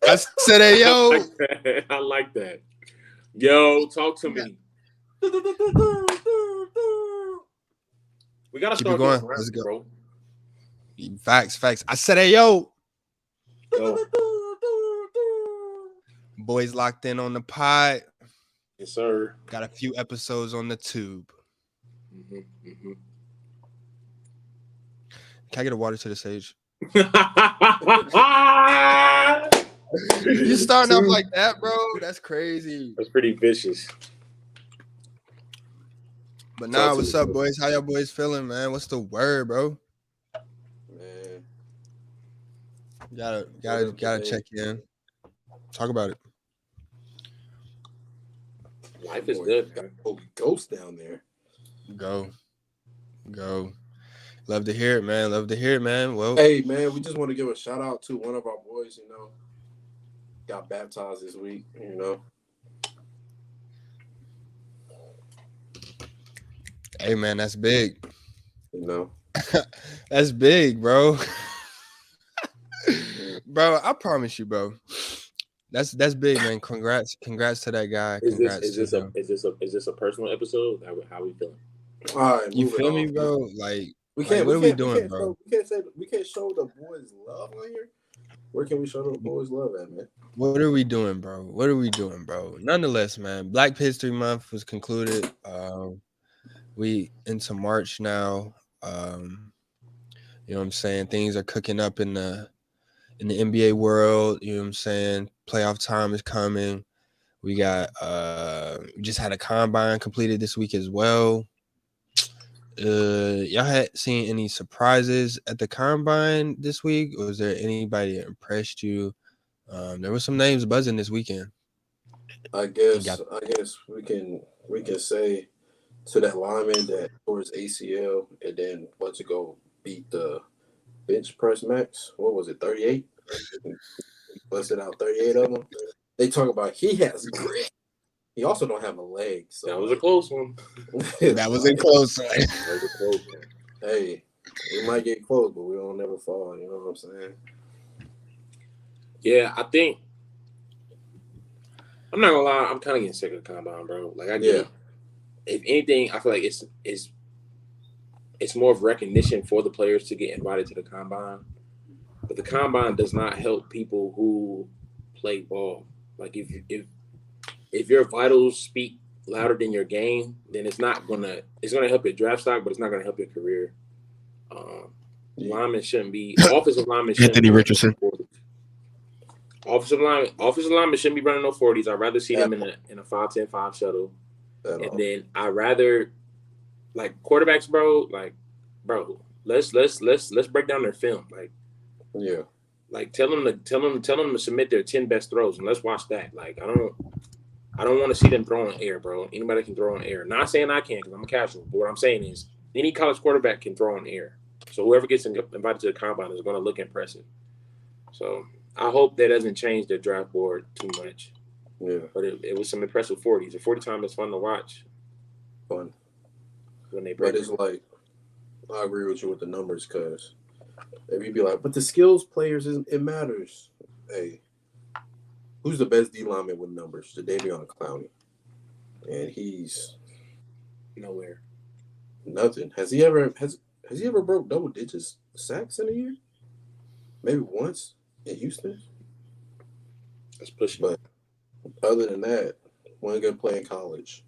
I said, hey, yo. I like that. Yo, talk to me. We gotta Keep it start doing going. rounds, Let's go. bro. Facts. I said, hey, yo. Go. Boys locked in on the pod. Yes, sir. Got a few episodes on the tube. Can I get a water to the sage? You starting off like that, bro? That's crazy. That's pretty vicious. But nah, what's up, boys? How y'all boys feeling, man? What's the word, bro? Man, Gotta check in. Talk about it. Life is good. Got ghost down there. Go. Love to hear it, man. Well, hey, man, we just want to give a shout out to one of our boys. Got baptized this week. Hey, man, that's big. That's big, bro. Bro, I promise you, bro. That's big, man. Congrats to that guy. Is this a personal episode? How we feeling? All right, you feel me, bro? Like, what are we doing, bro? We can't show the boys love on here. Where can we show the boys love at, man? What are we doing, bro? Nonetheless, man, Black History Month was concluded. We into March now. You know what I'm saying? Things are cooking up in the NBA world. You know what I'm saying? Playoff time is coming. We got we just had a combine completed this week as well. Y'all had seen any surprises at the combine this week? Or was there anybody that impressed you? There were some names buzzing this weekend. I guess we can say to that lineman that tore his ACL and then went to go beat the bench press max. What was it, 38? Busted out 38 of them. They talk about he has grit. He also don't have a leg. So that was a close one. That was a close one. Hey, we might get close, but we don't never fall. You know what I'm saying? Yeah, I think I'm not gonna lie. I'm kind of getting sick of the combine, bro. Like I get. If anything, I feel like it's more of recognition for the players to get invited to the combine. But the combine does not help people who play ball. Like if your vitals speak louder than your game, then it's gonna help your draft stock, but it's not gonna help your career. Linemen shouldn't be offensive linemen. Anthony Richardson. Offensive linemen shouldn't be running no 40s. I'd rather see them in a 5-10-5 shuttle. And then I rather like quarterbacks, bro. Like, bro, let's break down their film. Like tell them to submit their 10 best throws and let's watch that. Like, I don't want to see them throwing air, bro. Anybody can throw in air. Not saying I can because I'm a casual, but what I'm saying is any college quarterback can throw in air. So whoever gets invited to the combine is going to look impressive. So I hope that doesn't change their draft board too much. Yeah, but it was some impressive 40s. The 40 time is fun to watch. Fun. When they break. But it's like, I agree with you with the numbers because if you be like, but the skills players, it matters. Hey, who's the best D lineman with numbers? Jadeveon Clowney. And he's nowhere. Nothing. Has he ever broke double digits sacks in a year? Maybe once in Houston. That's pushing. But other than that, one good play in college.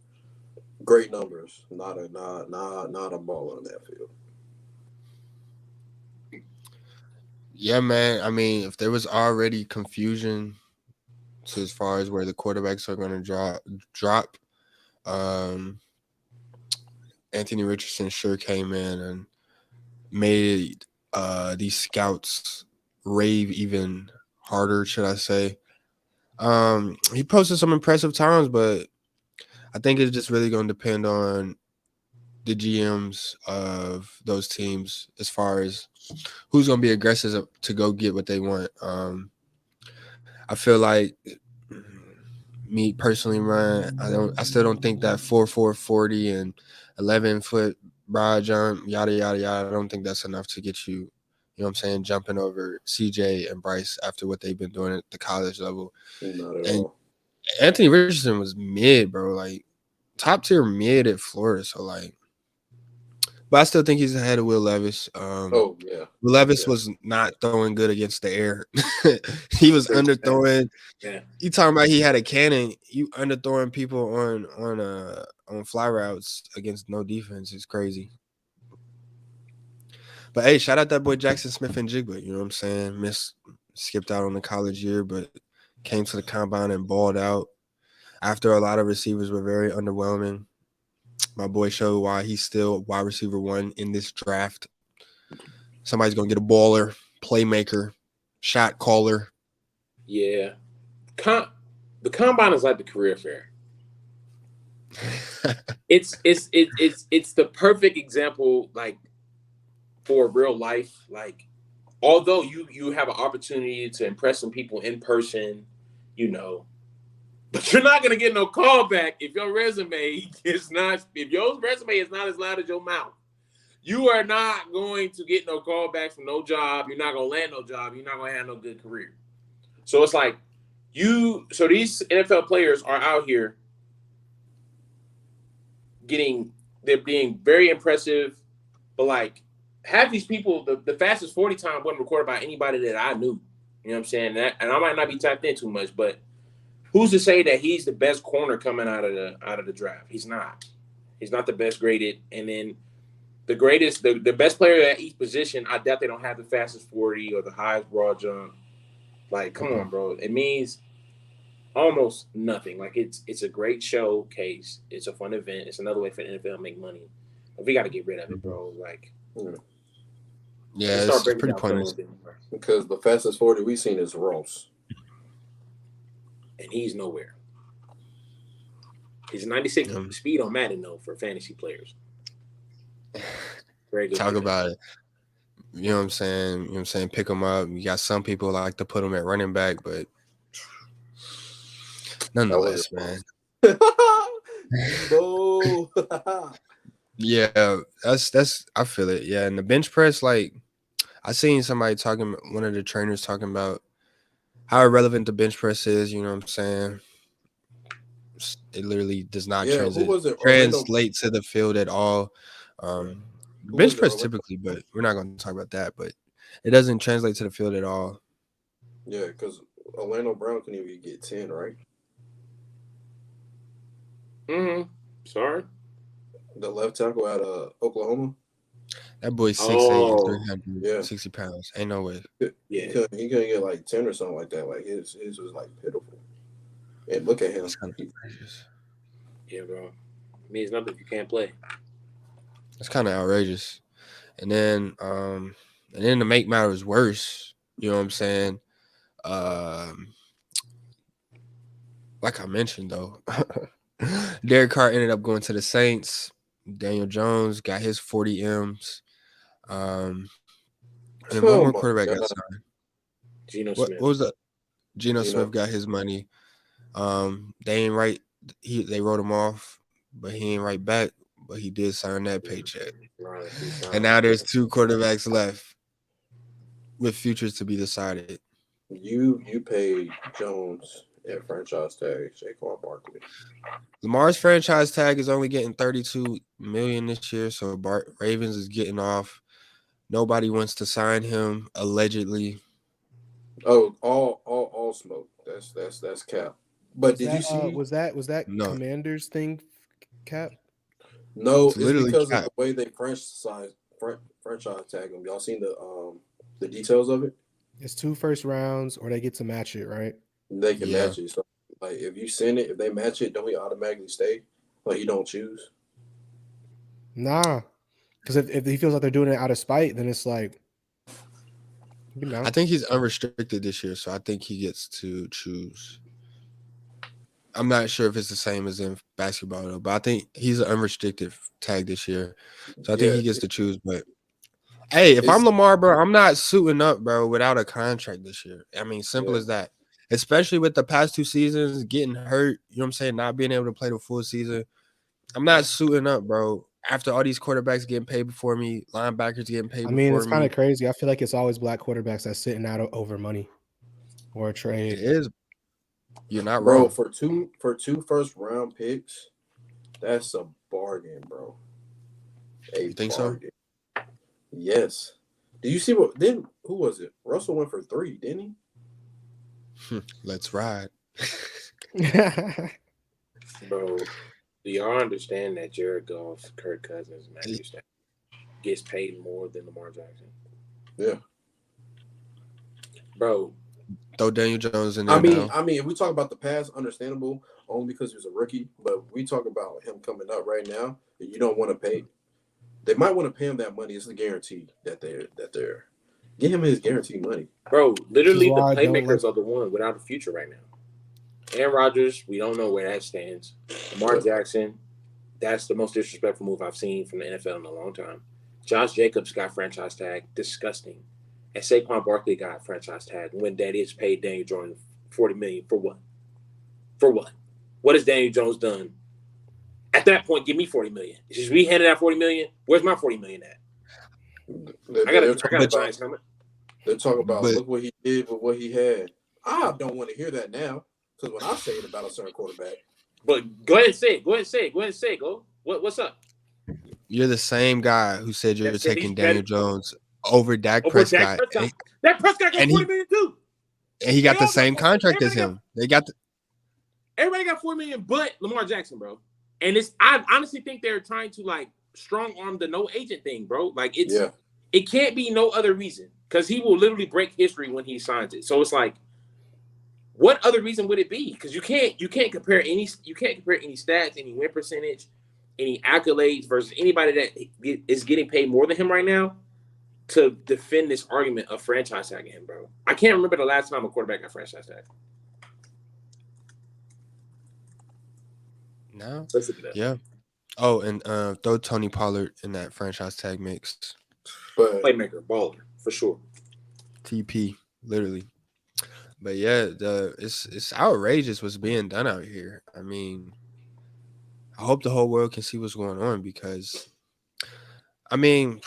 Great numbers. Not a baller on that field. Yeah, man. I mean, if there was already confusion to as far as where the quarterbacks are going to drop, Anthony Richardson sure came in and made these scouts rave even harder, should I say. He posted some impressive times, but I think it's just really going to depend on the GMs of those teams as far as who's going to be aggressive to go get what they want. I feel like me personally, Ryan, I still don't think that 4.4 40 and 11-foot broad jump, yada yada yada. I don't think that's enough to get you you know what I'm saying, jumping over CJ and Bryce after what they've been doing at the college level. Not at And all. Anthony Richardson was mid, bro, like top tier mid at Florida. So like, but I still think he's ahead of Will Levis. Oh yeah. Will Levis was not throwing good against the air. He was underthrowing. Yeah. You talking about he had a cannon? You underthrowing people on fly routes against no defense is crazy. But hey, shout out that boy Jackson Smith and Jigba. You know what I'm saying? Skipped out on the college year, but came to the combine and balled out. After a lot of receivers were very underwhelming, my boy showed why he's still wide receiver 1 in this draft. Somebody's gonna get a baller, playmaker, shot caller. Yeah. The combine is like the career fair. It's the perfect example, like, for real life. Like, although you have an opportunity to impress some people in person, you know, but you're not gonna get no callback if your resume is not as loud as your mouth. You are not going to get no callbacks from no job. You're not gonna land no job. You're not gonna have no good career. So it's like so these NFL players are out here they're being very impressive, but like half these people, the fastest 40 time wasn't recorded by anybody that I knew. You know what I'm saying? And I might not be tapped in too much, but who's to say that he's the best corner coming out of the draft? He's not. He's not the best graded. And then the best player at each position, I doubt they don't have the fastest 40 or the highest broad jump. Like, come on, bro. It means almost nothing. Like, it's a great showcase. It's a fun event. It's another way for the NFL to make money. But we got to get rid of it, bro. Like, yeah, it's pretty pointless. Because the fastest 40 we've seen is Ross. And he's nowhere. His 96 speed don't matter, though, for fantasy players. Very good. Talk about it. You know what I'm saying? You know what I'm saying? Pick them up. You got some people like to put them at running back, but nonetheless, man. No. Yeah, that's I feel it. Yeah, and the bench press, like I seen somebody one of the trainers talking about how irrelevant the bench press is. You know what I'm saying? It literally does not translate to the field at all. Bench press typically, but we're not going to talk about that. But it doesn't translate to the field at all. Yeah, because Orlando Brown can even get 10, right? Sorry. The left tackle out of Oklahoma. That boy's 6'8", 360 pounds. Ain't no way. Yeah, he couldn't get like 10 or something like that. Like his was like pitiful. And look at him. That's kind of outrageous. Yeah, bro. It means nothing if you can't play. That's kind of outrageous. And then to make matters worse, you know what I'm saying? Like I mentioned though, Derek Carr ended up going to the Saints. Daniel Jones got his 40 M's. And one more quarterback got signed. Geno Smith. What was that? Geno Smith got his money. They ain't right. They wrote him off, but he ain't right back. But he did sign that paycheck. Right. And now there's 2 quarterbacks left with futures to be decided. You paid Jones at franchise tag Saquon Barkley. Lamar's franchise tag is only getting $32 million this year, so Ravens is getting off. Nobody wants to sign him, allegedly. Oh, all smoke. That's cap. But did you see? Was that Commanders thing, cap? No, it's because of the way they franchise tag them. Y'all seen the details of it? It's 2 first rounds, or they get to match it, right? They can match it. So, like, if you send it, if they match it, don't we automatically stay? Like, you don't choose? Nah, because if he feels like they're doing it out of spite, then it's like, you know. I think he's unrestricted this year, so I think he gets to choose. I'm not sure if it's the same as in basketball, though, but I think he's an unrestricted tag this year. So I think he gets to choose. But, hey, if I'm Lamar, bro, I'm not suiting up, bro, without a contract this year. I mean, simple as that. Especially with the past 2 seasons, getting hurt, you know what I'm saying, not being able to play the full season. I'm not suiting up, bro, after all these quarterbacks getting paid before me, linebackers getting paid I mean, before it's kind me. of crazy. I feel like it's always black quarterbacks that's sitting out over money or a trade. It is. You're not Bro, wrong. for two first-round picks, that's a bargain, bro. You think bargain. So? Yes. Do you see who was it? Russell went for 3, didn't he? Let's ride. Bro, do y'all understand that Jared Goff, Kirk Cousins, Matthew Stafford gets paid more than Lamar Jackson? Yeah. Bro. Throw Daniel Jones in there I mean, now. if we talk about the past, understandable, only because he was a rookie. But we talk about him coming up right now, and you don't want to pay. They might want to pay him that money. It's a guarantee that they're get him his guaranteed money. Bro, literally the playmakers are the one without a future right now. Aaron Rodgers, we don't know where that stands. Lamar Jackson, that's the most disrespectful move I've seen from the NFL in a long time. Josh Jacobs got franchise tag, disgusting. And Saquon Barkley got franchise tag when Daddy has paid Daniel Jones $40 million for what? For what? What has Daniel Jones done? At that point, give me $40 million. Is we handed out $40 million? Where's my $40 million at? I got a Giants helmet. They're talking about look what he did with what he had. I don't want to hear that now because when I say it about a certain quarterback. But go ahead and say it. Go. What's up? You're the same guy who said you're taking Daniel Jones over Dak Prescott. Dak Prescott got $40 million too. And he got the same contract as him. Everybody got $4 million, but Lamar Jackson, bro. And I honestly think they're trying to like strong arm the no agent thing, bro. Like it can't be no other reason because he will literally break history when he signs it. So it's like, what other reason would it be? Because you can't compare any stats, any win percentage, any accolades versus anybody that is getting paid more than him right now to defend this argument of franchise tagging him, bro. I can't remember the last time a quarterback got franchise tagged. No. Yeah. Oh, and throw Tony Pollard in that franchise tag mix. But playmaker, baller, for sure. TP, literally. But yeah, it's outrageous what's being done out here. I mean, I hope the whole world can see what's going on because, I mean,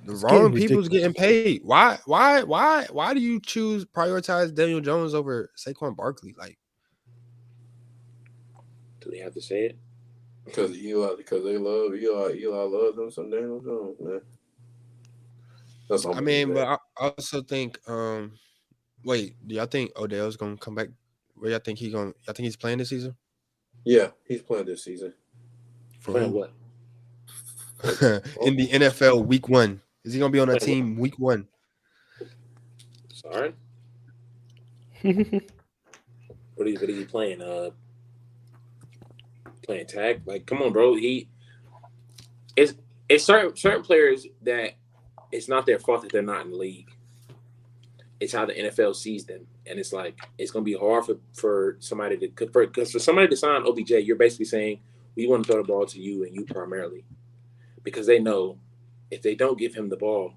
the wrong people's getting paid. Why do you prioritize Daniel Jones over Saquon Barkley? Like, do they have to say it? Because they love Eli. Eli loves them some Daniel Jones, man. That's all. I mean, but I also think, wait, do y'all think Odell's gonna come back? Where y'all think he's playing this season? Yeah, he's playing this season. Playing what? In the NFL week 1. Is he gonna be on a team week 1? Sorry. What is he playing? Playing tag? Like, come on, bro. It's certain players that it's not their fault that they're not in the league. It's how the NFL sees them, and it's like it's gonna be hard for somebody to convert. Because for somebody to sign OBJ, you're basically saying we want to throw the ball to you and you primarily, because they know if they don't give him the ball,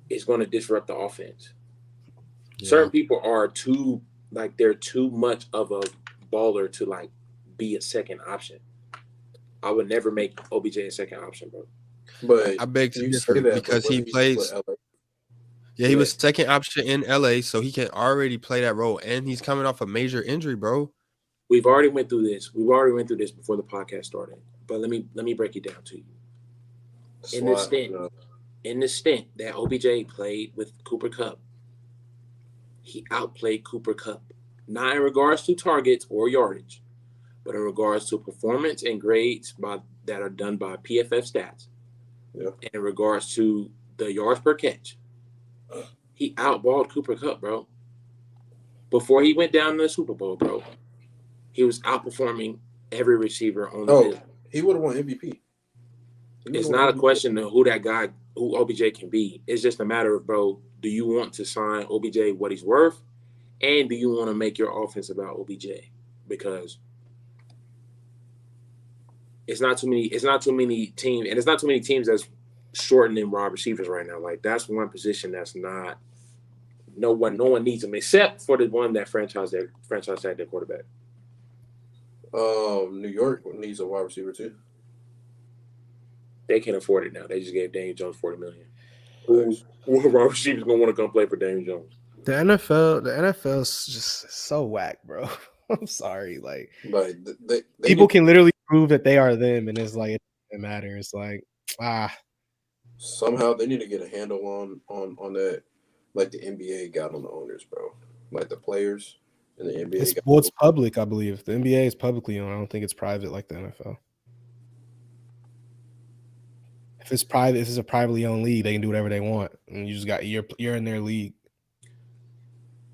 it's going to disrupt the offense. Yeah. Certain people are they're too much of a baller to like be a second option. I would never make OBJ a second option, bro. But I beg to differ because he plays. Yeah, he was second option in LA, so he can already play that role, and he's coming off a major injury, bro. We've already went through this. Before the podcast started. But let me break it down to you. In the stint that OBJ played with Cooper Kupp, he outplayed Cooper Kupp, not in regards to targets or yardage, but in regards to performance and grades that are done by PFF stats. Yeah. And in regards to the yards per catch, he outballed Cooper Kupp, bro. Before he went down to the Super Bowl, bro, he was outperforming every receiver on the field. He would have won MVP. It's not a question of who OBJ can be. It's just a matter of, bro, do you want to sign OBJ what he's worth? And do you want to make your offense about OBJ? Because it's not too many teams, and it's not too many teams that's shortening wide receivers right now. Like, that's one position that's not no one needs them except for the one that franchise tag their quarterback. New York needs a wide receiver too. They can't afford it now. They just gave Daniel Jones $40 million. Wide receivers gonna want to come play for Daniel Jones. The NFL is just so whack, bro. I'm sorry. Like they people can literally prove that they are them, and it's like it doesn't matter. It's like somehow they need to get a handle on that, like the NBA got on the owners, bro. Like the players and the NBA. It's public, I believe. The NBA is publicly owned. I don't think it's private like the NFL. If it's private, this is a privately owned league. They can do whatever they want, and you just got you're in their league.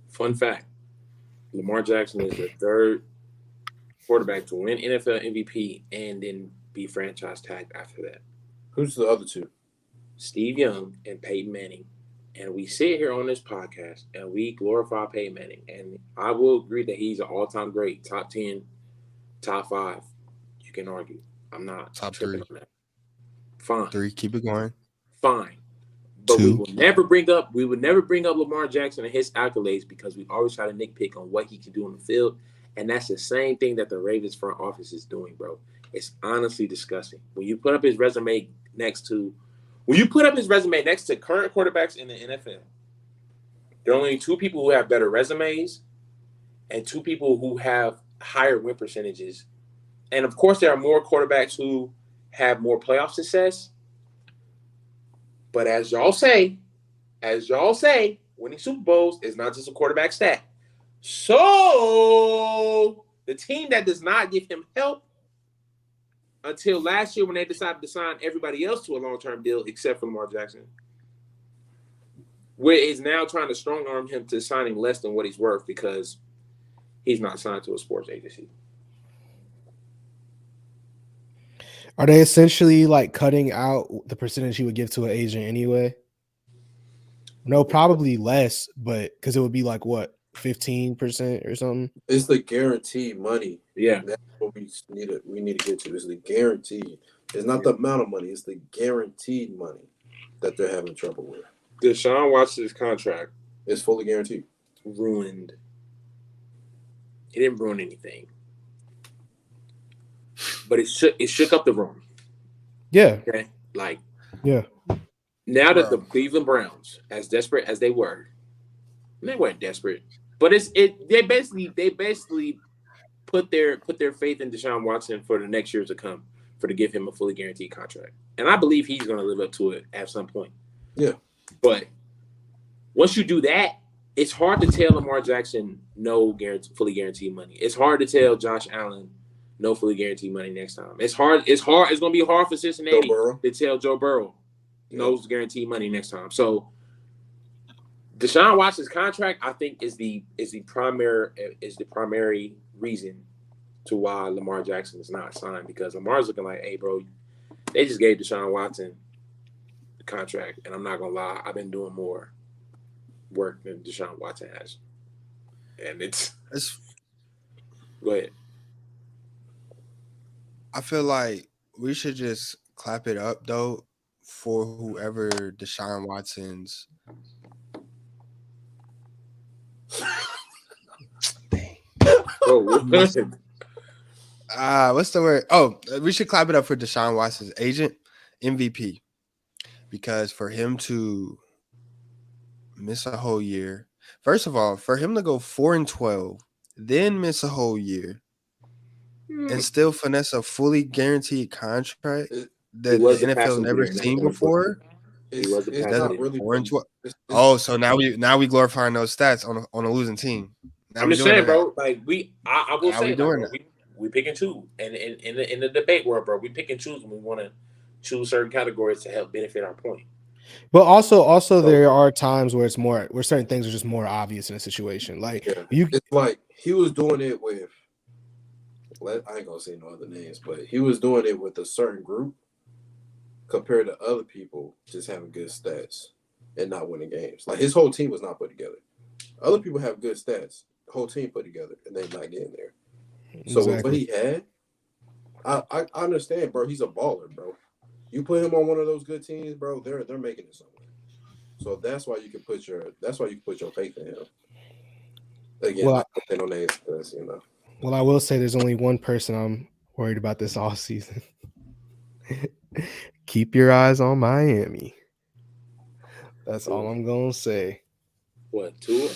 Fun fact: Lamar Jackson is the third quarterback to win NFL MVP and then be franchise tagged after that. Who's the other two? Steve Young and Peyton Manning. And we sit here on this podcast and we glorify Peyton Manning. And I will agree that he's an all-time great, top 10, top 5. You can argue. I'm not top tripping 3 on that. Fine. 3, keep it going. Fine. But 2. we would never bring up Lamar Jackson and his accolades because we always try to nitpick on what he can do on the field. And that's the same thing that the Ravens front office is doing, bro. It's honestly disgusting. When you put up his resume next to current quarterbacks in the NFL, there are only 2 people who have better resumes and 2 people who have higher win percentages. And of course, there are more quarterbacks who have more playoff success. But as y'all say, winning Super Bowls is not just a quarterback stat. So the team that does not give him help until last year when they decided to sign everybody else to a long-term deal except for Lamar Jackson, where is now trying to strong-arm him to signing less than what he's worth because he's not signed to a sports agency. Are they essentially like cutting out the percentage he would give to an agent anyway? No, probably less, but because it would be like what, 15% or something? It's the guaranteed money. Yeah. That's what we need to get to. It's the guaranteed. It's not the amount of money, it's the guaranteed money that they're having trouble with. Deshaun Watson's contract is fully guaranteed. Ruined. He didn't ruin anything. But it shook up the room. Yeah. Okay. Like, yeah. Now that the Cleveland Browns, as desperate as they were, they weren't desperate, but they basically put their faith in Deshaun Watson for the next years to come, to give him a fully guaranteed contract. And I believe he's going to live up to it at some point. Yeah. But once you do that, it's hard to tell Lamar Jackson no fully guaranteed money. It's hard to tell Josh Allen no fully guaranteed money next time. It's hard. It's going to be hard for Cincinnati to tell Joe Burrow no guaranteed money next time. So Deshaun Watson's contract, I think, is the primary reason to why Lamar Jackson is not signed, because Lamar's looking like, hey, bro, they just gave Deshaun Watson the contract, and I'm not gonna lie, I've been doing more work than Deshaun Watson has, and it's go ahead. I feel like we should just clap it up though for whoever Deshaun Watson's. What's the word? Oh, we should clap it up for Deshaun Watson's agent, MVP, because for him to miss a whole year, first of all, for him to go 4-12, then miss a whole year, and still finesse a fully guaranteed contract that the NFL never seen before. It's not really 4-12. Oh, so now we glorifying those stats on a losing team. Now I'm just saying, bro. Like I will say, doing like, we pick and choose, and in the debate world, bro, we pick and choose when we want to choose certain categories to help benefit our point. But also there are times where it's more, where certain things are just more obvious in a situation. Like it's like he was doing it with, I ain't gonna say no other names, but he was doing it with a certain group compared to other people just having good stats and not winning games. Like his whole team was not put together. Other people have good stats, the whole team put together, and they're not getting there. So with what he had, I understand, bro. He's a baller, bro. You put him on one of those good teams, bro. They're making it somewhere. So that's why you can put your faith in him. Again, I don't know names because Well, I will say there's only one person I'm worried about this all season, Keep your eyes on Miami. That's all I'm gonna say. What, Tua?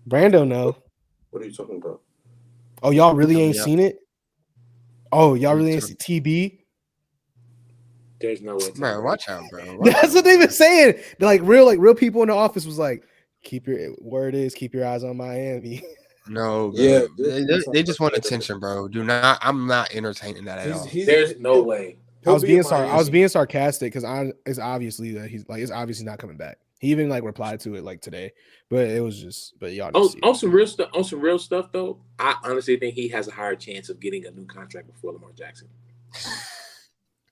Brando, no. What are you talking about? Oh, y'all really ain't seen it? Oh, y'all really ain't seen TB? There's no way. Bro, watch out, bro. That's what they've been saying. They're like real people in the office was like, keep your eyes on Miami. No, bro. Yeah, They just want attention, bro. I'm not entertaining that at all. There's no way. I was being sarcastic because it's obviously that it's obviously not coming back. He even like replied to it like today, but it was just, but y'all on some real stuff. On some real stuff, though, I honestly think he has a higher chance of getting a new contract before Lamar Jackson.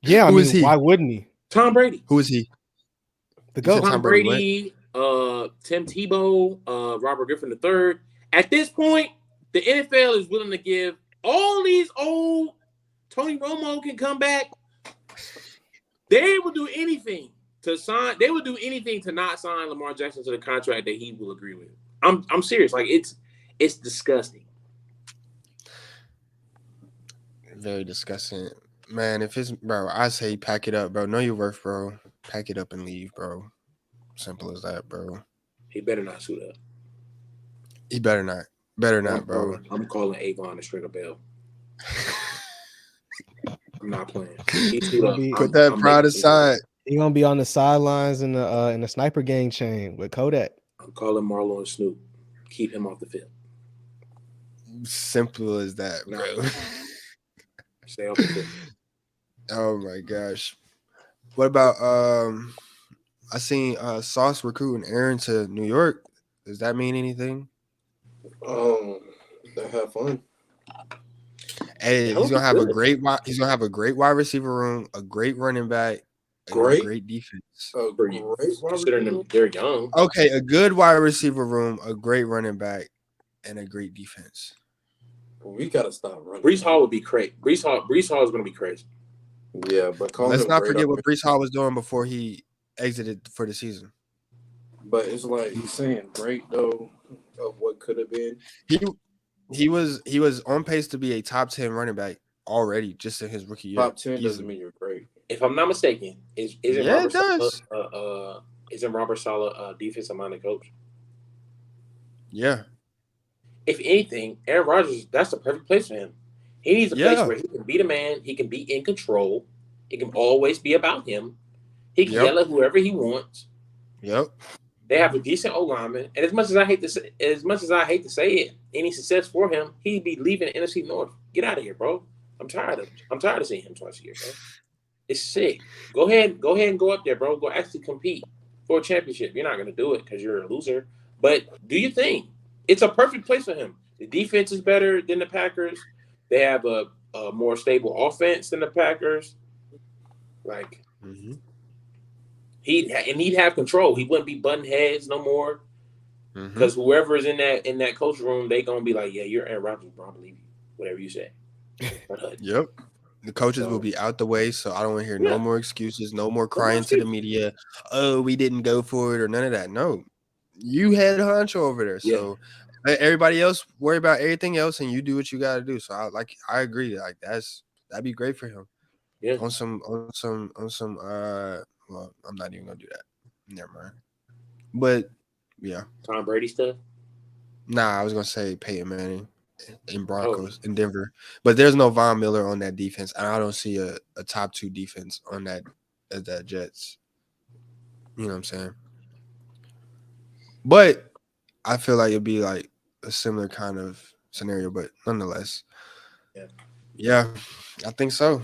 Yeah, I mean, why wouldn't he? Tom Brady. Who is he? The GOAT. Tom Brady, Tim Tebow, Robert Griffin III. At this point, the NFL is willing to give all these old. Tony Romo can come back. They will do anything to sign. They will do anything to not sign Lamar Jackson to the contract that he will agree with. I'm serious. Like it's disgusting. Very disgusting, man. If it's bro, I say pack it up, bro. Know your worth, bro. Pack it up and leave, bro. Simple as that, bro. He better not suit up. He better not. Better not, bro. I'm calling Avon to string a bell. I'm not playing. Put that pride aside. He gonna be on the sidelines in the sniper gang chain with Kodak. I'm calling Marlo and Snoop. Keep him off the field. Simple as that, bro. Stay off the field. Oh my gosh. What about I seen Sauce recruiting Aaron to New York. Does that mean anything? They have fun. Hey, he's gonna have a great wide receiver room, a great running back, and a great defense. Considering them, they're young. Okay, a good wide receiver room, a great running back, and a great defense. We gotta stop running. Brees Hall would be crazy. Brees Hall is gonna be crazy. Yeah, but let's not forget what Brees Hall was doing before he exited for the season. But it's like he's saying great though of what could have been. He was on pace to be a top 10 running back already just in his rookie year. Top 10 doesn't mean you're great. If I'm not mistaken, isn't Robert Saleh defensive minded coach? Yeah. If anything, Aaron Rodgers, that's the perfect place for him. He needs a place where he can be the man, he can be in control, it can always be about him. He can yell at whoever he wants. Yep. They have a decent O-lineman, and as much as I hate to say it, any success for him, he'd be leaving the NFC North. Get out of here, bro. I'm tired of seeing him twice a year, bro. It's sick. Go ahead and go up there, bro. Go actually compete for a championship. You're not gonna do it because you're a loser, but do your thing. It's a perfect place for him. The defense is better than the Packers. They have a more stable offense than the Packers. Like. Mm-hmm. He'd have control. He wouldn't be butting heads no more. Because whoever is in that coach room, they gonna be like, yeah, you're Aaron Rodgers, bro. I believe you. Whatever you say. Yep. The coaches will be out the way, so I don't want to hear no more excuses, no more crying to the media. Oh, we didn't go for it or none of that. No, you had honcho over there. So let everybody else worry about everything else, and you do what you got to do. So I agree. Like that'd be great for him. Yeah. On some. Well, I'm not even gonna do that. Never mind. But yeah, Tom Brady stuff. Nah, I was gonna say Peyton Manning in Broncos in Denver, but there's no Von Miller on that defense, and I don't see a top 2 defense on that Jets. You know what I'm saying? But I feel like it'd be like a similar kind of scenario, but nonetheless, yeah, I think so.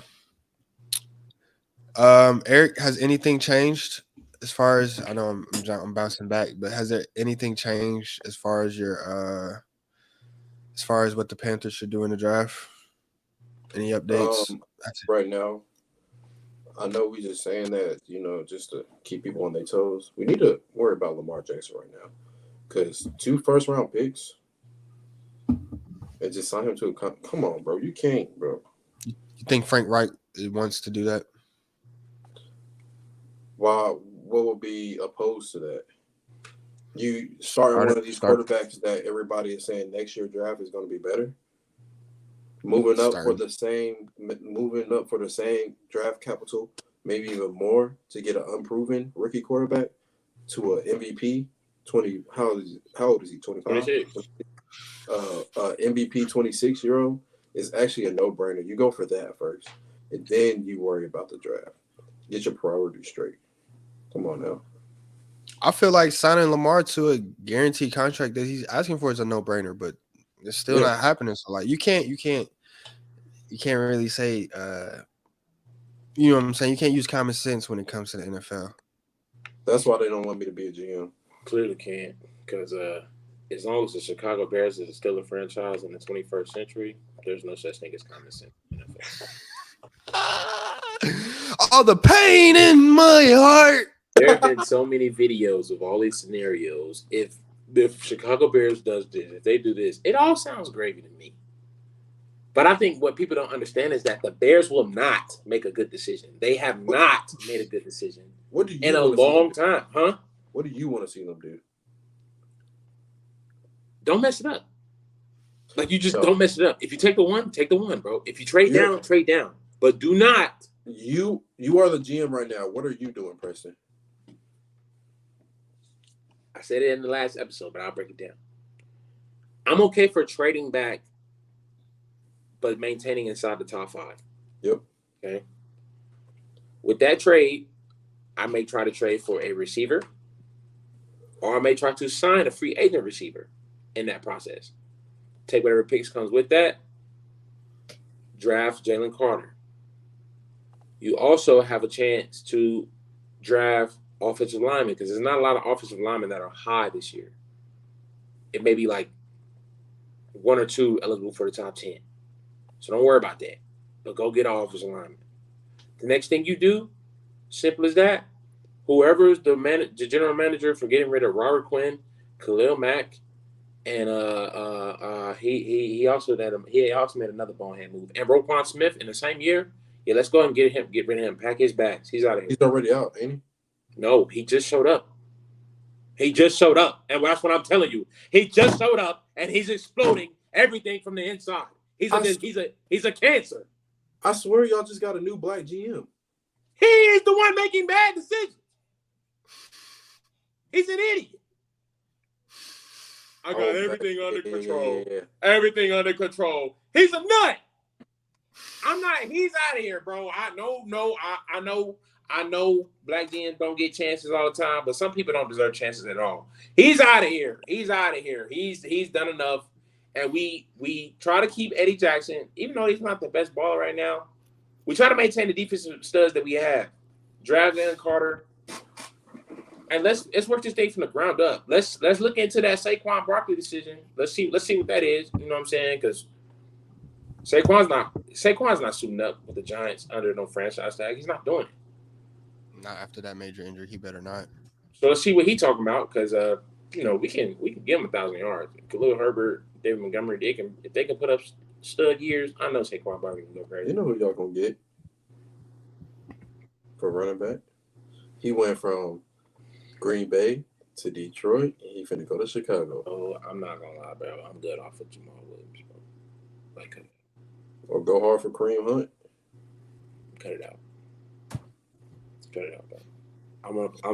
Eric, has anything changed as far as I know I'm bouncing back, but has there anything changed as far as your as far as what the Panthers should do in the draft? Any updates? Right now, I know we just saying that, just to keep people on their toes. We need to worry about Lamar Jackson right now. Because 2 first-round picks and just sign him to a come on, bro. You can't, bro. You think Frank Reich wants to do that? What would be opposed to that? You start one of these quarterbacks that everybody is saying next year draft is going to be better. moving up for the same draft capital, maybe even more, to get an unproven rookie quarterback to an MVP. How old is he? 25. 26. MVP 26-year-old is actually a no-brainer. You go for that first, and then you worry about the draft. Get your priorities straight. Come on now. I feel like signing Lamar to a guaranteed contract that he's asking for is a no-brainer, but it's still not happening. So like you can't really say you know what I'm saying? You can't use common sense when it comes to the NFL. That's why they don't want me to be a GM. Clearly can't, because as long as the Chicago Bears is still a franchise in the 21st century, there's no such thing as common sense in the NFL. All the pain in my heart. There have been so many videos of all these scenarios. If Chicago Bears does this, if they do this, it all sounds gravy to me. But I think what people don't understand is that the Bears will not make a good decision. They have not made a good decision in a long time. Huh? What do you want to see them do? Don't mess it up. Like, you just don't mess it up. If you take the one, bro. If you trade down, trade down. But do not. You are the GM right now. What are you doing, Preston? I said it in the last episode, but I'll break it down. I'm okay for trading back, but maintaining inside the top 5. Yep. Okay. With that trade, I may try to trade for a receiver, or I may try to sign a free agent receiver in that process. Take whatever picks comes with that. Draft Jalen Carter. You also have a chance to draft offensive linemen, because there's not a lot of offensive linemen that are high this year. It may be like 1 or 2 eligible for the top 10. So don't worry about that. But go get an offensive lineman. The next thing you do, simple as that, whoever is the general manager for getting rid of Robert Quinn, Khalil Mack, and he also made another bonehead move. And Roquan Smith in the same year, let's go ahead and get rid of him. Pack his bags. He's out of here. He's already out, ain't he? No, he just showed up. And that's what I'm telling you. He just showed up, and he's exploding everything from the inside. He's a cancer. I swear y'all just got a new black GM. He is the one making bad decisions. He's an idiot. I got everything under control. Yeah. Everything under control. He's a nut. I'm not. He's out of here, bro. I know black GMs don't get chances all the time, but some people don't deserve chances at all. He's out of here. He's done enough. And we try to keep Eddie Jackson, even though he's not the best baller right now. We try to maintain the defensive studs that we have. Draft Jalen Carter. And let's work this thing from the ground up. Let's look into that Saquon Barkley decision. Let's see what that is. You know what I'm saying? Because Saquon's not suiting up with the Giants under no franchise tag. He's not doing it. Not after that major injury. He better not. So let's see what he's talking about, because we can give him 1,000 yards. Khalil Herbert, David Montgomery, if they can put up stud years, I know Saquon Barkley can go crazy. You know who y'all gonna get for running back? He went from Green Bay to Detroit, and he finna go to Chicago. Oh, I'm not gonna lie, bro. I'm good off of Jamal Williams, bro. Like, or go hard for Kareem Hunt. Cut it out. Cut it out, bro. I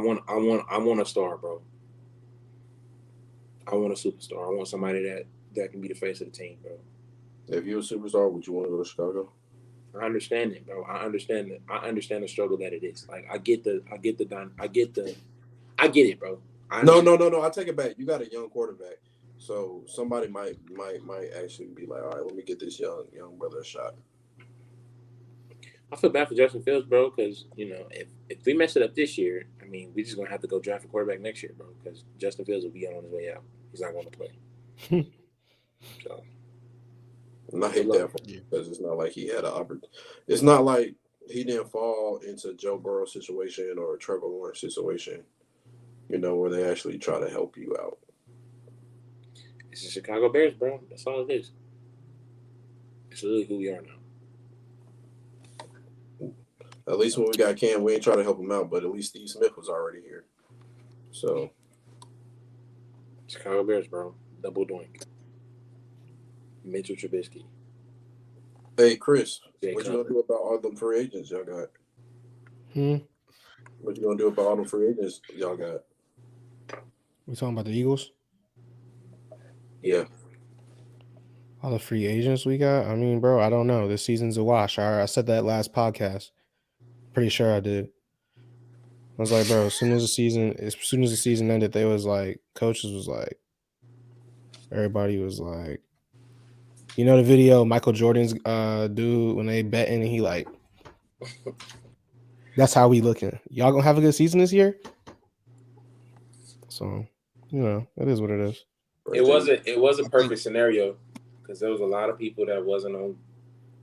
want a star, bro. I want a superstar. I want somebody that can be the face of the team, bro. If you're a superstar, would you want to go to Chicago? I understand it, bro. I understand the struggle that it is. Like, I get it, bro. No. I take it back. You got a young quarterback, so somebody might actually be like, all right, let me get this young brother a shot. I feel bad for Justin Fields, bro, because if we mess it up this year, I mean, we're just gonna have to go draft a quarterback next year, bro, because Justin Fields will be on his way out. He's not going to play. So, and I hate that because it's not like he had an opportunity. It's not like he didn't fall into Joe Burrow situation or a Trevor Lawrence situation, where they actually try to help you out. It's the Chicago Bears, bro. That's all it is. It's really who we are now. At least when we got Cam, we ain't try to help him out, but at least Steve Smith was already here. So, Chicago Bears, bro. Double doink. Mitchell Trubisky. Hey, Chris, Jay what you Cutler. gonna do about all them free agents y'all got? Hmm. What you gonna do about all them free agents y'all got? We talking about the Eagles? Yeah. All the free agents we got? I mean, bro, I don't know. This season's a wash. I said that last podcast. Pretty sure I did. I was like, bro, as soon as the season ended, they was like, coaches was like, everybody was like, you know the video Michael Jordan's dude when they betting and he like, that's how we looking. Y'all gonna have a good season this year? So, you know, it is what it is. It was a perfect scenario because there was a lot of people that wasn't on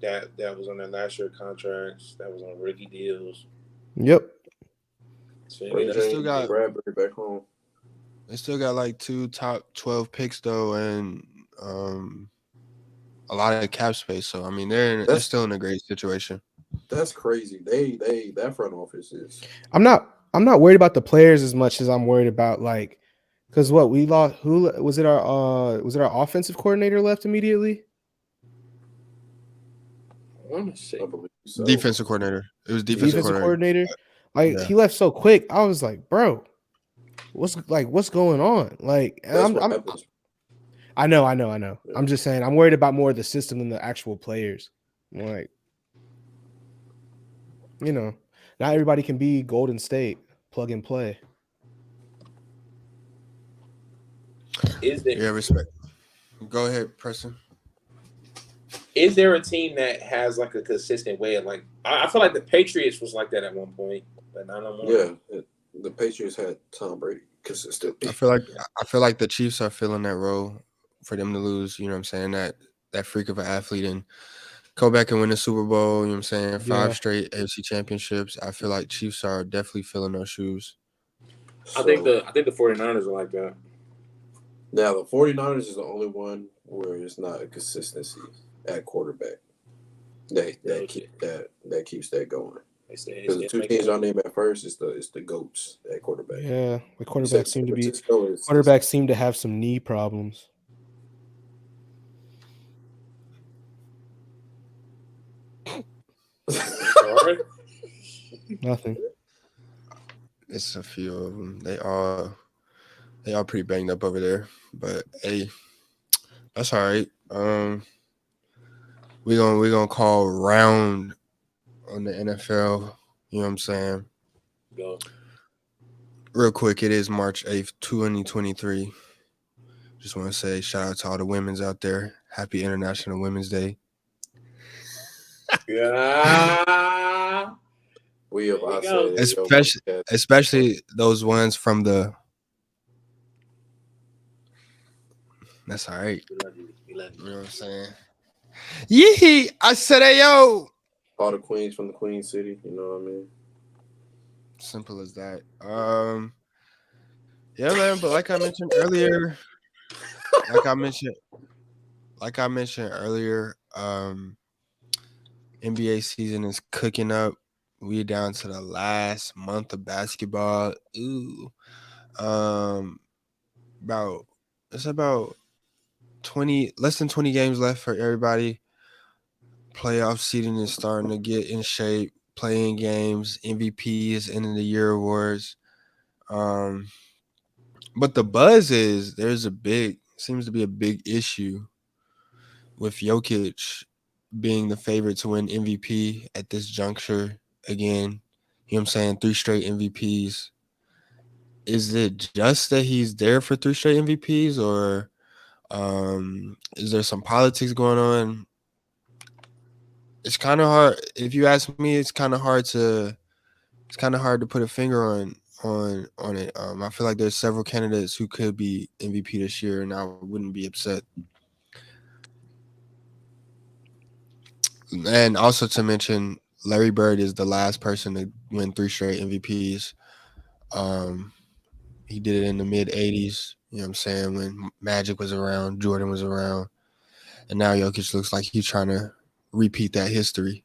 that was on their last year contracts, that was on rookie deals. Yep. So, Ray They still James, got Bradbury back home. they still got like 2 top 12 picks though, and a lot of cap space. So I mean, they're still in a great situation. That's crazy. They that front office is. I'm not worried about the players as much as I'm worried about like, because what we lost. Who was it? Our offensive coordinator left immediately. I want to say I believe so. Defensive coordinator. It was Defensive coordinator. Like Yeah. he left so quick. I was like, bro, what's going on? Like, That's what happens. I know. Yeah. I'm just saying, I'm worried about more of the system than the actual players. Like, you know, not everybody can be Golden State plug and play. Yeah, respect. Go ahead, Preston. Is there a team that has like a consistent way of like? I feel like the Patriots was like that at one point, but not no more. Yeah, the Patriots had Tom Brady consistently. I feel like the Chiefs are filling that role for them to lose. You know what I'm saying? That freak of an athlete and go back and win the Super Bowl. You know what I'm saying? 5 straight AFC championships. I feel like Chiefs are definitely filling those shoes. I think the 49ers are like that. Now the 49ers is the only one where it's not a consistency at quarterback. That keeps that going. Because the 2 teams I name at first is the GOATs at quarterback. Yeah, the quarterbacks seem to have some knee problems. Nothing. It's a few of them. They all pretty banged up over there. But hey, that's all right. We gonna call round on the NFL. You know what I'm saying? Go. Real quick, it is March 8th, 2023. Just want to say shout out to all the women's out there. Happy International Women's Day. Yeah. Especially those ones from the. That's all right. We love you. You know what I'm saying? Yee! I said, hey, yo! All the queens from the Queen City, you know what I mean? Simple as that. Yeah, man, but like I mentioned earlier, NBA season is cooking up. We're down to the last month of basketball. Ooh. About 20, less than 20 games left for everybody. Playoff seeding is starting to get in shape. Playing games, MVPs, end of the year awards. But the buzz is seems to be a big issue with Jokic being the favorite to win MVP at this juncture again. You know what I'm saying? 3 straight MVPs. Is it just that he's there for 3 straight MVPs, or is there some politics going on? It's kind of hard. If you ask me, it's kind of hard to put a finger on it. I feel like there's several candidates who could be MVP this year, and I wouldn't be upset. And also to mention, Larry Bird is the last person to win 3 straight MVPs. He did it in the mid 80s, you know what I'm saying, when Magic was around, Jordan was around. And now Jokic looks like he's trying to repeat that history.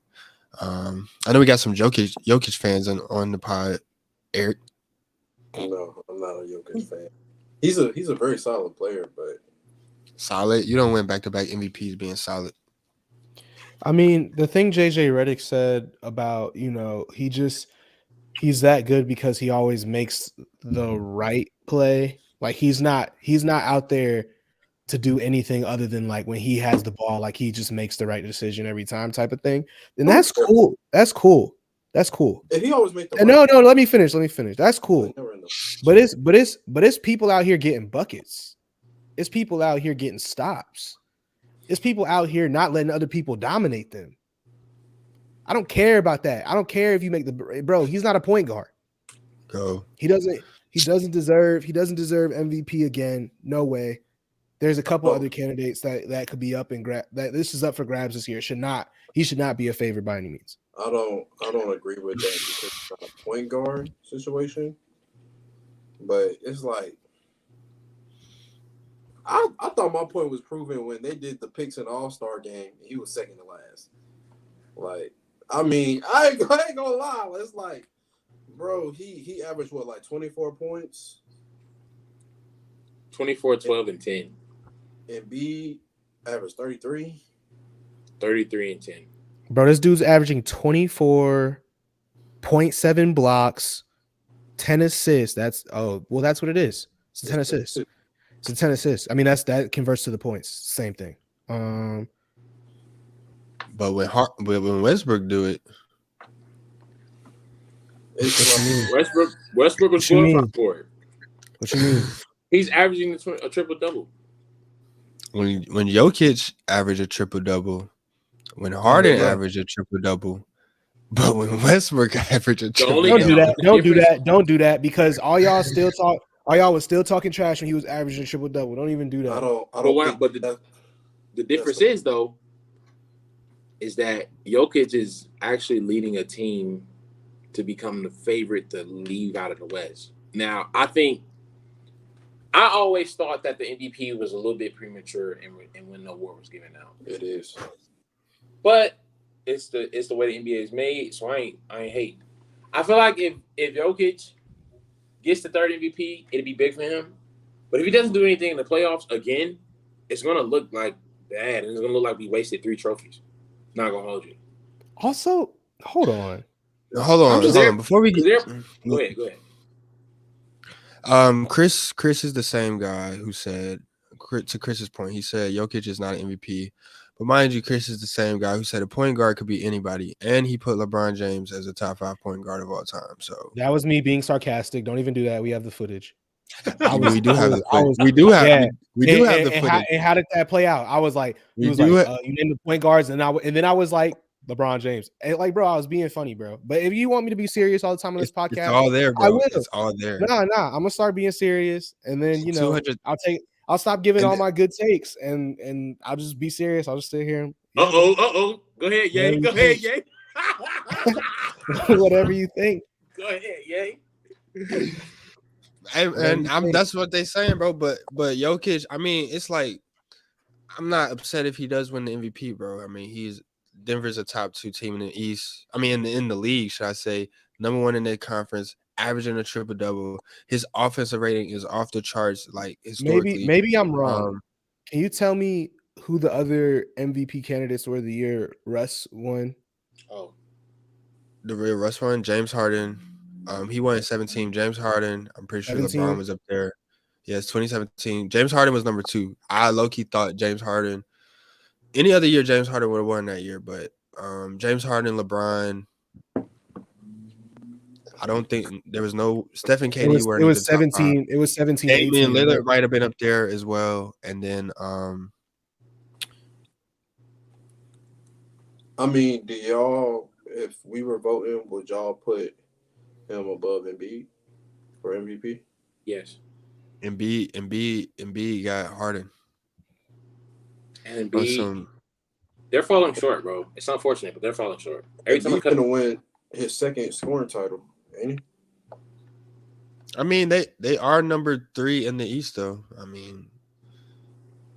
I know we got some Jokic fans on the pod. Eric? No, I'm not a Jokic fan. He's a very solid player, but solid. You don't win back-to-back MVPs being solid. I mean, the thing JJ Redick said about, he's that good because he always makes the right play. Like he's not out there to do anything other than like when he has the ball, like he just makes the right decision every time type of thing. And that's cool. That's cool. That's cool. If he always make the right no, let me finish. That's cool. But it's people out here getting buckets. It's people out here getting stops. It's people out here not letting other people dominate them. I don't care about that. I don't care if you make bro. He's not a point guard. Go. He doesn't deserve MVP again. No way. There's a couple other candidates that could be up and grab. That this is up for grabs this year. He should not be a favorite by any means. I don't agree with that because it's not a point guard situation. But it's like I thought my point was proven when they did the picks in the All-Star game. He was second to last. Like, I mean, I ain't gonna lie. It's like, bro, he averaged what, like 24 points? 24, 12, and 10. And B averaged 33. 33 and 10. Bro, this dude's averaging 24.7 blocks, 10 assists. That's what it is. It's 10 assists. It's 10 assists. I mean, that converts to the points. Same thing. But when Westbrook do it, Westbrook was glorified for it. What you mean? He's averaging a triple double. When Jokic averaged a triple double, when Harden averaged a triple double, but when Westbrook averaged a triple double, don't do that because all y'all was still talking trash when he was averaging a triple double. Don't even do that. I don't. But the difference is though, is that Jokic is actually leading a team to become the favorite to leave out of the West. Now, I always thought that the MVP was a little bit premature and when no award was given out. It is. But it's the way the NBA is made, so I ain't hate. I feel like if Jokic gets the third MVP, it'd be big for him. But if he doesn't do anything in the playoffs again, it's gonna look like bad, and it's gonna look like we wasted 3 trophies. Not gonna hold you. Also, hold on. Before we get go ahead. Chris is the same guy who said, to Chris's point, he said Jokic is not an MVP. But mind you, Chris is the same guy who said a point guard could be anybody, and he put LeBron James as a top 5 point guard of all time. So that was me being sarcastic. Don't even do that. We have the footage. We do have the footage. And how did that play out? I was like, you named the point guards, and then I was like, LeBron James. And like, bro, I was being funny, bro. But if you want me to be serious all the time on this podcast, it's all there, bro. I will. It's all there. Nah. I'm gonna start being serious, and then I'll stop giving all my good takes, and I'll just be serious. I'll just sit here. Go ahead, Yay. Go ahead, Yay. Whatever you think. Go ahead, Yay. That's what they saying, bro. But Jokic, I mean, it's like I'm not upset if he does win the MVP, bro. I mean, Denver's a top 2 team in the East. I mean, in the league, should I say, number 1 in their conference, averaging a triple double. His offensive rating is off the charts, like historically. Maybe I'm wrong. Can you tell me who the other MVP candidates were the year Russ won? Oh, the real Russ won. James Harden. He won in 17. James Harden. I'm pretty sure 17? LeBron was up there. Yes, 2017. James Harden was number 2. I low-key thought James Harden. Any other year, James Harden would have won that year, but James Harden, LeBron. I don't think there was no Stephen KD. It was 17. It was 17. Damian Lillard might have been up there as well, and then I mean, do y'all, if we were voting, would y'all put him above Embiid for MVP? Yes. Embiid got Harden. And Embiid, they're falling short, bro. It's unfortunate, but they're falling short. Every time he's gonna win his second scoring title, ain't he? I mean, they are number 3 in the East, though. I mean,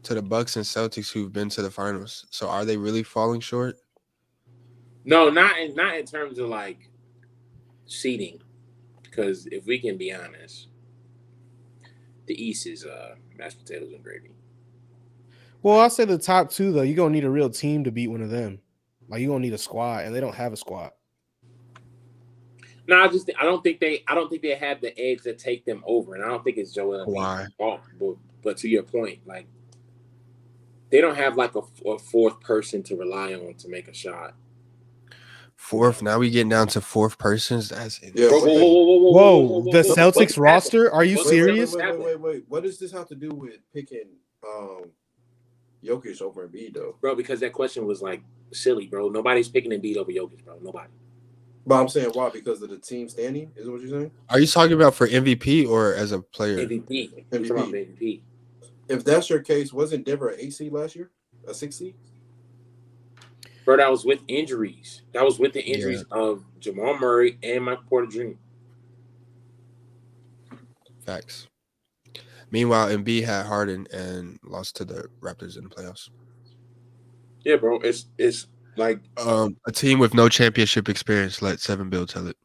to the Bucks and Celtics who've been to the finals. So are they really falling short? No, not in terms of like seeding. Because if we can be honest, the East is mashed potatoes and gravy. Well, I'll say the top 2 though. You're gonna need a real team to beat one of them. Like you gonna need a squad, and they don't have a squad. No, I don't think they have the edge to take them over, and I don't think it's Joel Embiid's fault. But to your point, like they don't have like a fourth person to rely on to make a shot. Fourth. Now we getting down to fourth persons. That's it. Yeah. Whoa, the Celtics roster? Are you serious? Wait. What does this have to do with picking Jokic over Embiid though? Bro, because that question was like silly, bro. Nobody's picking Embiid over Jokic, bro. Nobody. But I'm saying why? Because of the team standing? Is what you're saying? Are you talking about for MVP or as a player? MVP. If that's your case, wasn't Denver an 8 seed last year? A 6 seed? Bro, that was with injuries. That was with the injuries of Jamal Murray and Michael Porter Jr. Facts. Meanwhile, Embiid had Harden and lost to the Raptors in the playoffs. Yeah, bro. It's like a team with no championship experience. Let Seven Bill tell it.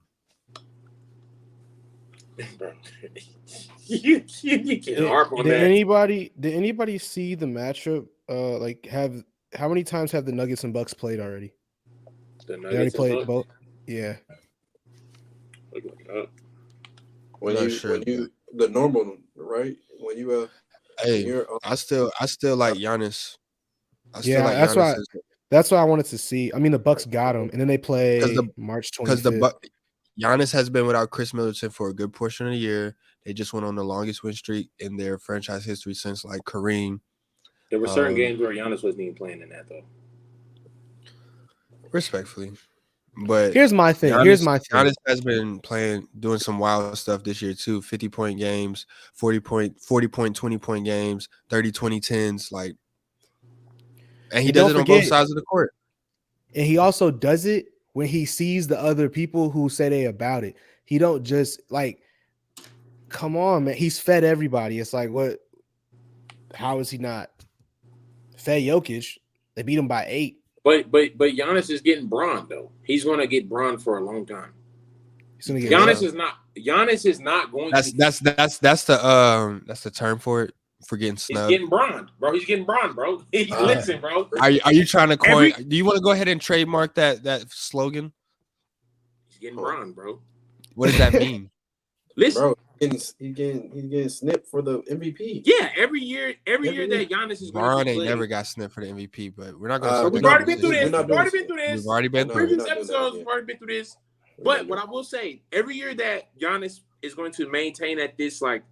Bro. you can't harp on that. Did anybody see the matchup? How many times have the Nuggets and Bucks played already? The Nuggets they already played both. Yeah. When you the normal, right? When you I still like Giannis. That's why I wanted to see. I mean, the Bucks got him, and then they play March 25th. Because Giannis has been without Chris Middleton for a good portion of the year. They just went on the longest win streak in their franchise history since like Kareem. There were certain games where Giannis wasn't even playing in that though. Respectfully. But here's my thing. Giannis has been doing some wild stuff this year too. 50-point games, 40-point, 20-point games, 30-20-10s, like, and he does it on both sides of the court. And he also does it when he sees the other people who say they about it. He don't just like, come on, man. He's fed everybody. It's like, what? How is he not fed Jokic? They beat him by 8. But Giannis is getting Bron though. He's going to get Bron for a long time. Giannis is not going. That's the term for it. For getting snubbed. He's getting Bron, bro. He's getting Bron, bro. Listen, bro. Are you trying to coin? Do you want to go ahead and trademark that slogan? He's getting Bron, bro. What does that mean? Listen, bro, he's getting snipped for the MVP. Yeah, every year that Giannis is Bron ain't never got snipped for the MVP, but we're not going to. We've already been through this. We've already been through this. Previous episodes, we've already been through this. But what I will say, every year that Giannis is going to maintain at this like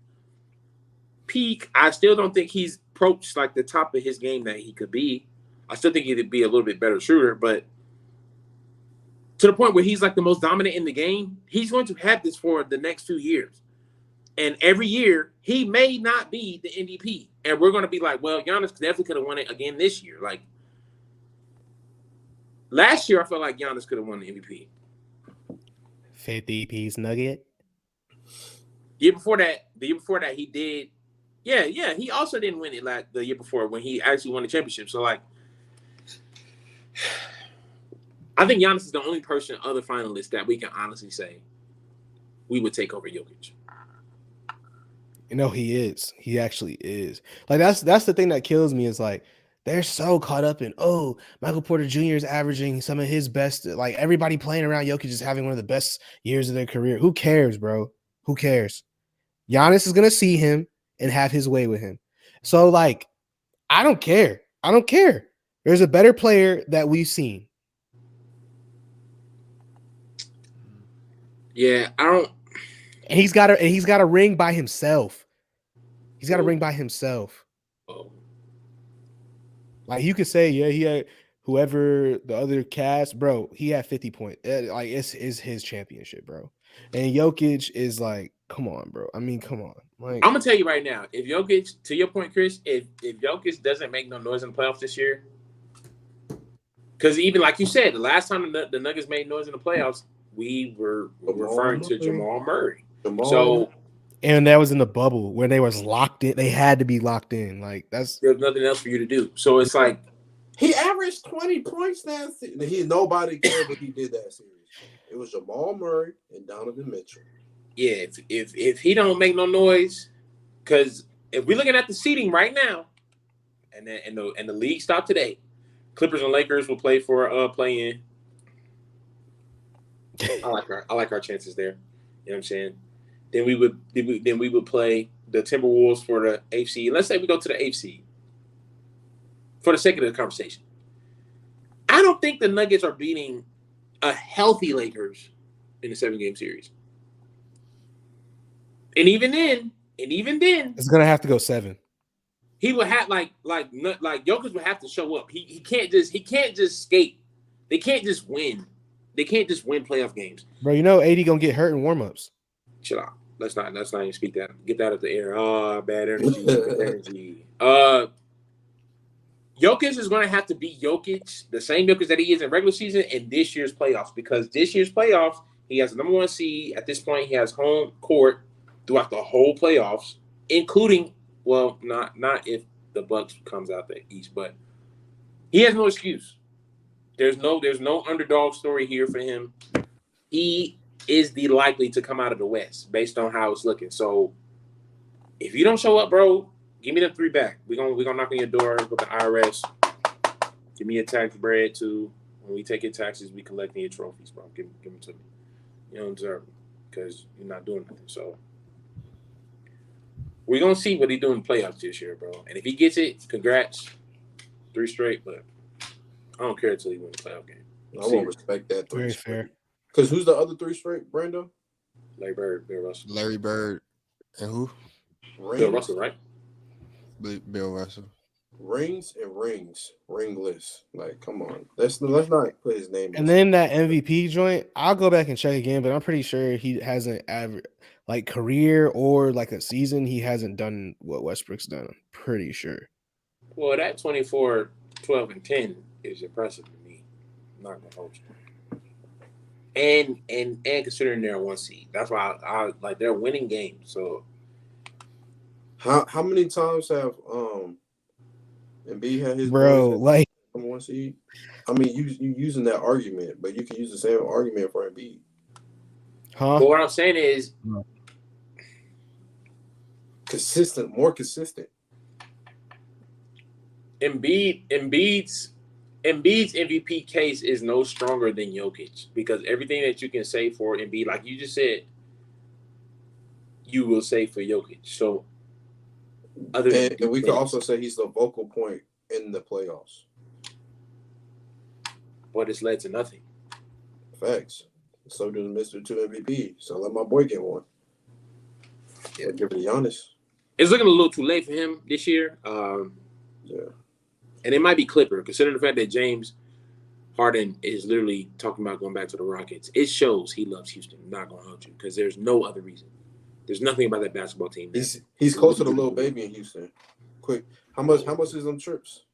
peak, I still don't think he's approached like the top of his game that he could be. I still think he'd be a little bit better shooter, but to the point where he's like the most dominant in the game, he's going to have this for the next few years. And every year, he may not be the MVP. And we're going to be like, well, Giannis definitely could have won it again this year. Like, last year, I felt like Giannis could have won the MVP. 50-piece nugget. The year before that, he did. Yeah, he also didn't win it the year before when he actually won the championship. So, like, I think Giannis is the only other finalist that we can honestly say we would take over Jokic. You know, he is. He actually is. Like, that's the thing that kills me is, like, they're so caught up in, Michael Porter Jr. is averaging some of his best. Like, everybody playing around Jokic is having one of the best years of their career. Who cares, bro? Who cares? Giannis is going to see him and have his way with him. So, like, I don't care. There's a better player that we've seen. Yeah, I don't. And he's got a ring by himself. He's got a ring by himself. Oh. Like, you could say, yeah, he had whoever the other cast, bro, he had 50 points. Like, it's his championship, bro. And Jokic is like, come on, bro. I mean, come on. Like, I'm gonna tell you right now, if Jokic, to your point, Chris, if Jokic doesn't make no noise in the playoffs this year, because even like you said, the last time the Nuggets made noise in the playoffs, we were referring to Jamal Murray. And that was in the bubble where they was locked in. They had to be locked in. Like, there's nothing else for you to do. So it's like he averaged 20 points that series. Nobody cared what he did that series. It was Jamal Murray and Donovan Mitchell. Yeah, if he don't make no noise, because if we're looking at the seeding right now, and the league stopped today, Clippers and Lakers will play for play-in. I like our chances there. You know what I'm saying? Then we would play the Timberwolves for the AFC. Let's say we go to the AFC for the sake of the conversation. I don't think the Nuggets are beating a healthy Lakers in the 7-game series. And even then, it's gonna have to go 7. He would have like Jokic would have to show up. He can't just skate. They can't just win. They can't just win playoff games. Bro, you know AD gonna get hurt in warm-ups. Chill out. Let's not even speak that. Get that out the air. Oh, bad energy. Bad energy. Jokic is gonna have to be Jokic, the same Jokic that he is in regular season in this year's playoffs, because this year's playoffs, he has the number 1 seed. At this point, he has home court throughout the whole playoffs, including, well, not if the Bucks comes out the East, but he has no excuse. There's no underdog story here for him. He is the likely to come out of the West based on how it's looking. So if you don't show up, bro, give me them 3 back. We're gonna knock on your door with the IRS. Give me your tax bread too. When we take your taxes, we collecting your trophies, bro. Give them to me. You don't deserve them because you're not doing nothing. So we're gonna see what he do in playoffs this year, bro. And if he gets it, congrats. 3 straight, but I don't care until he wins the playoff game. I won't respect that 3 Very straight. fair. Because who's the other 3 straight, Brando? Larry Bird, Bill Russell. Larry Bird and who? Bill Russell, right? Bill Russell. Rings and rings, ringless. Like, come on, let's not put his name. And then that MVP joint, I'll go back and check again, but I'm pretty sure he hasn't like career or like a season. He hasn't done what Westbrook's done. I'm pretty sure. Well, that 24, 12, and 10 is impressive to me. I'm not gonna hold you. And considering they're 1 seed, that's why I like they're winning games. So how many times have Embiid had his like 1 seed? I mean, you using that argument, but you can use the same argument for Embiid. Huh? But what I'm saying is more consistent. Embiid's MVP case is no stronger than Jokic, because everything that you can say for Embiid, like you just said, you will say for Jokic. So, and we could also say he's the vocal point in the playoffs. But it's led to nothing. Facts. So does Mr. 2 MVP. So let my boy get one. Yeah, give it to Giannis. It's looking a little too late for him this year. Yeah. And it might be Clipper, considering the fact that James Harden is literally talking about going back to the Rockets. It shows he loves Houston. I'm not going to hold you, because there's no other reason. There's nothing about that basketball team. He's close to the little baby in Houston. Quick, how much is them trips?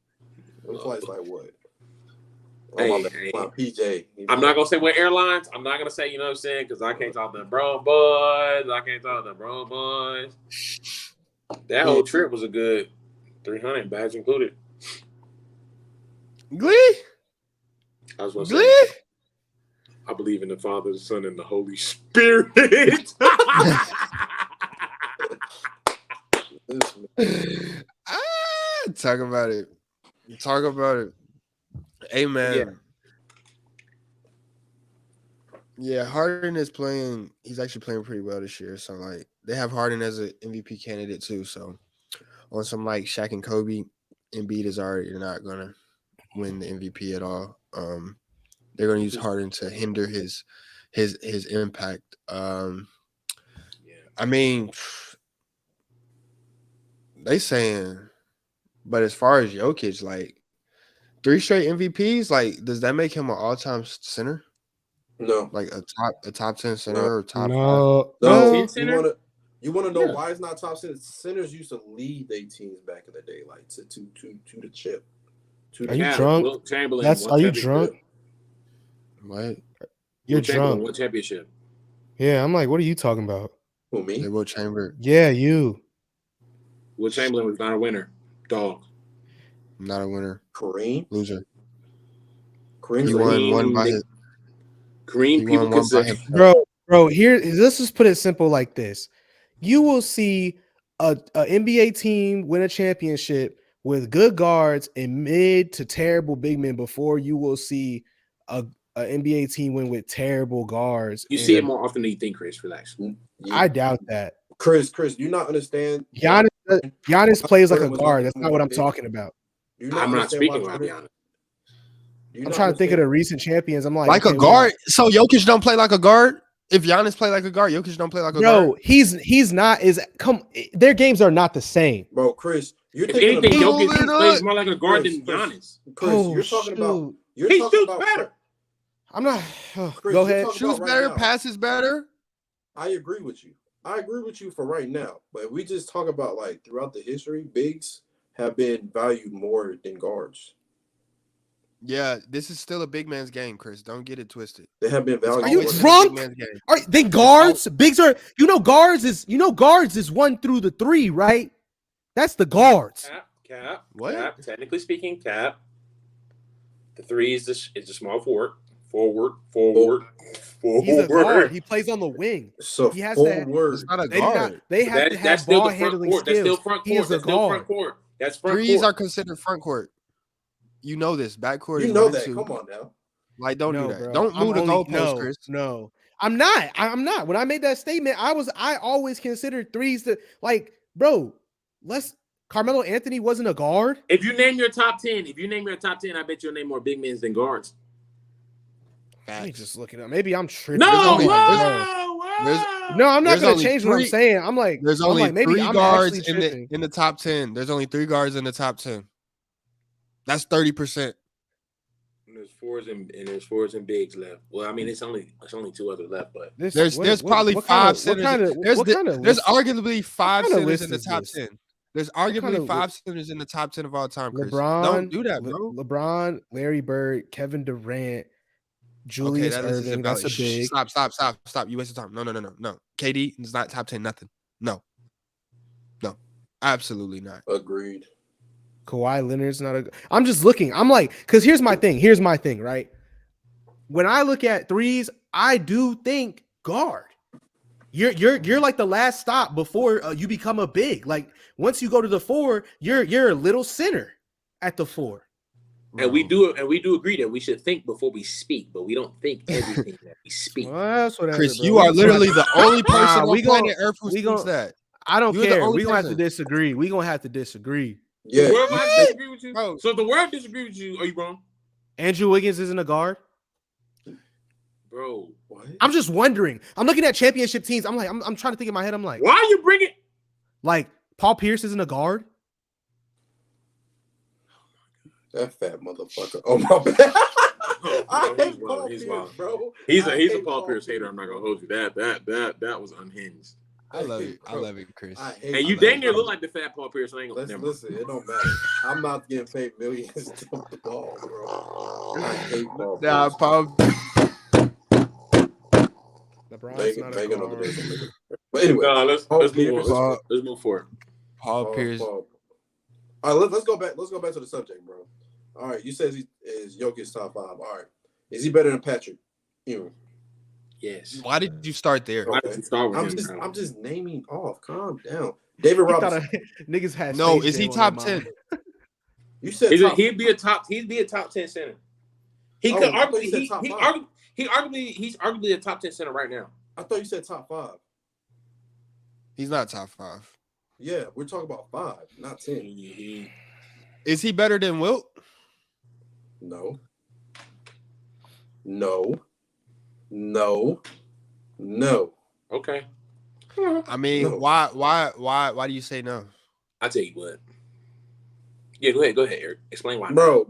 Them flights like what? My PJ. I'm not gonna say what airlines. I'm not gonna say, you know what I'm saying, because I can't talk to the bro boys. That whole trip was a good 300, bags included. Glee. I was gonna say, I believe in the Father, the Son, and the Holy Spirit. Talk about it. Hey, man. Yeah, Harden is playing. He's actually playing pretty well this year. So, like, they have Harden as an MVP candidate, too. So, on some, like, Shaq and Kobe, Embiid is already not going to win the MVP at all. They're going to use Harden to hinder his impact. I mean, they saying, but as far as Jokic, like 3 straight MVPs, like does that make him an all-time center? No, like a top 10 center or top 5? No. You want to know why it's not top center? Centers used to lead their teams back in the day, like to the chip. Are you drunk? Are you drunk? What? You're drunk. What championship? Yeah, I'm like, what are you talking about? Who, me? Will Chamberlain. Yeah, you. Will Chamberlain was not a winner. Dog. Not a winner. Kareem? Loser. Kareem won one by his. Kareem, people consider. Bro, here, let's just put it simple like this. You will see a NBA team win a championship with good guards and mid to terrible big men before you will see a NBA team win with terrible guards. You see it more often than you think, Chris. Relax. Yeah. I doubt that. Chris, do you not understand? Giannis plays like a guard. That's not what I'm talking about. I'm not speaking about Giannis. I'm trying to think of the recent champions. I'm like a guard. So Jokic don't play like a guard. If Giannis play like a guard, Jokic don't play like a guard. No, he's not. Their games are not the same, bro. Chris, you're thinking anything, Jokic plays more like a guard than Giannis. Chris, you're talking about. He shoots better. I'm not. Chris, go ahead. Shoots better, passes better. I agree with you. For right now, but we just talk about like throughout the history, bigs have been valued more than guards. Yeah, this is still a big man's game, Chris. Don't get it twisted. They have been valued. Are you drunk? Then guards, bigs are. Guards is 1 through the 3, right? That's the guards. Cap. What? Cap. Technically speaking, cap. The 3 is the small forward. Forward. He's a guard. He plays on the wing. So he has forward. It's not a guard. They have to have ball handling skills. That's still front court. He is a guard. That's front court. Threes are considered front court. You know this. Backcourt. You know that. Come on now. Like, don't do that. Bro. Don't move the goalpost, Chris. No, I'm not. When I made that statement, I always considered threes to bro. Carmelo Anthony wasn't a guard. If you name your top 10, I bet you'll name more big men than guards. Let me just look it up. Maybe I'm tripping. No, I'm not going to change what I'm saying. I'm like, there's only 3 guards in the top 10. There's only 3 guards in the top 10. That's 30%. There's fours and bigs left. Well, I mean, it's only 2 others left, but there's probably 5 centers. There's arguably 5 centers in the top 10. There's arguably 5 centers in the top 10 of all time, Chris. Don't do that, bro. LeBron, Larry Bird, Kevin Durant, Julius Erving. That's a big. Stop. You wasted time. No. KD is not top 10. Nothing. No. Absolutely not. Agreed. Kawhi Leonard's not a. I'm just looking. I'm like, because here's my thing, right? When I look at threes, I do think guard. You're like the last stop before you become a big. Like once you go to the 4, you're a little center at the 4. And we do agree that we should think before we speak, but we don't think everything that we speak. Well, that's what Chris, you are literally the only person on planet Earth who thinks that. I don't care. We're gonna have to disagree. Yeah. The world might disagree with you. Bro. So if the world disagrees with you, are you wrong? Andrew Wiggins isn't a guard. Bro, what? I'm just wondering. I'm looking at championship teams. I'm like, I'm trying to think in my head. I'm like, why are you bringing? Like Paul Pierce isn't a guard. That fat motherfucker. Oh my bad. I hate Paul Pierce, bro. He's a Paul Pierce hater. I'm not gonna hold you. That was unhinged. I love it, Chris. And you dang near look like the fat Paul Pierce. Listen, it don't matter. I'm not getting paid millions to dump the ball, bro. I hate Paul. Nah, Paul. LeBron's not a guard. But anyway, let's move forward. Paul Pierce. All right, let's go back. Let's go back to the subject, bro. All right, you said he is Jokic top 5. All right, is he better than Patrick Ewing? Yes. Why did you start there? Okay. Why did you start with him? I'm just naming off. Calm down. David Robinson. Niggas had no. Is he top 10? You said he'd be a top 10 center. He could arguably he's arguably a top 10 center right now. I thought you said top 5. He's not top 5. Yeah, we're talking about 5, not 10. Is he better than Wilt? No. Okay. I mean, no. Why do you say no? I'll tell you what. Yeah, go ahead, Eric. Explain why. Bro.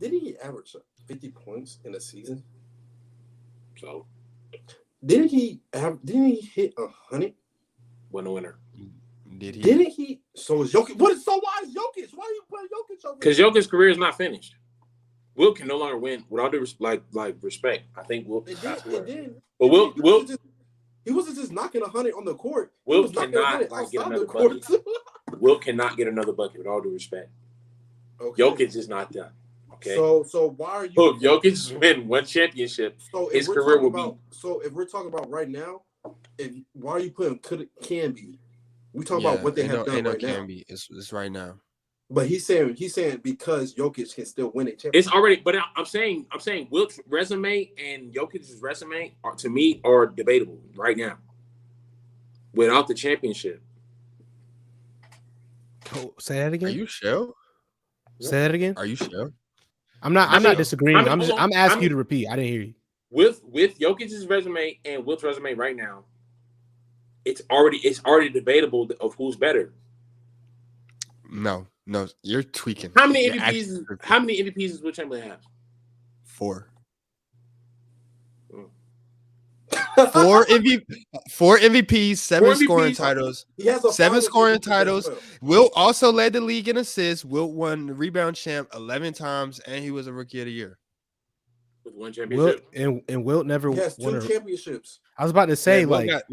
Didn't he average 50 points in a season? So didn't he hit 100? Win a winner. Didn't he? So is Jokic. Why is Jokic? Why are you putting Jokic over? Because Jokic's career is not finished. Wilt can no longer win. With all due respect, I think Wilt. It did. But Wilt he wasn't just knocking 100 on the court. Wilt cannot get another bucket. Wilt cannot get another bucket. With all due respect, okay. Jokic is not done. Okay. So why are you? Look, Jokic win one championship. So his career will be. So if we're talking about right now, why are you putting can be? We talk about what they have done right now. It's right now. But he's saying because Jokic can still win a championship. It's already. But I'm saying Wilt's resume and Jokic's resume to me are debatable right now. Without the championship. Oh, say that again. Are you sure? Say that again. Are you sure? I'm not disagreeing. I'm asking you to repeat. I didn't hear you. With Jokic's resume and Wilt's resume right now, it's already debatable of who's better. No, you're tweaking. How many MVPs does Wilt Chamberlain have? 4. 4 MVPs, 7 scoring titles. He has 7 scoring titles. Wilt also led the league in assists. Wilt won the rebound champ 11 times, and he was a rookie of the year. With 1 championship. And Wilt never has 2 championships. I was about to say, Wilt got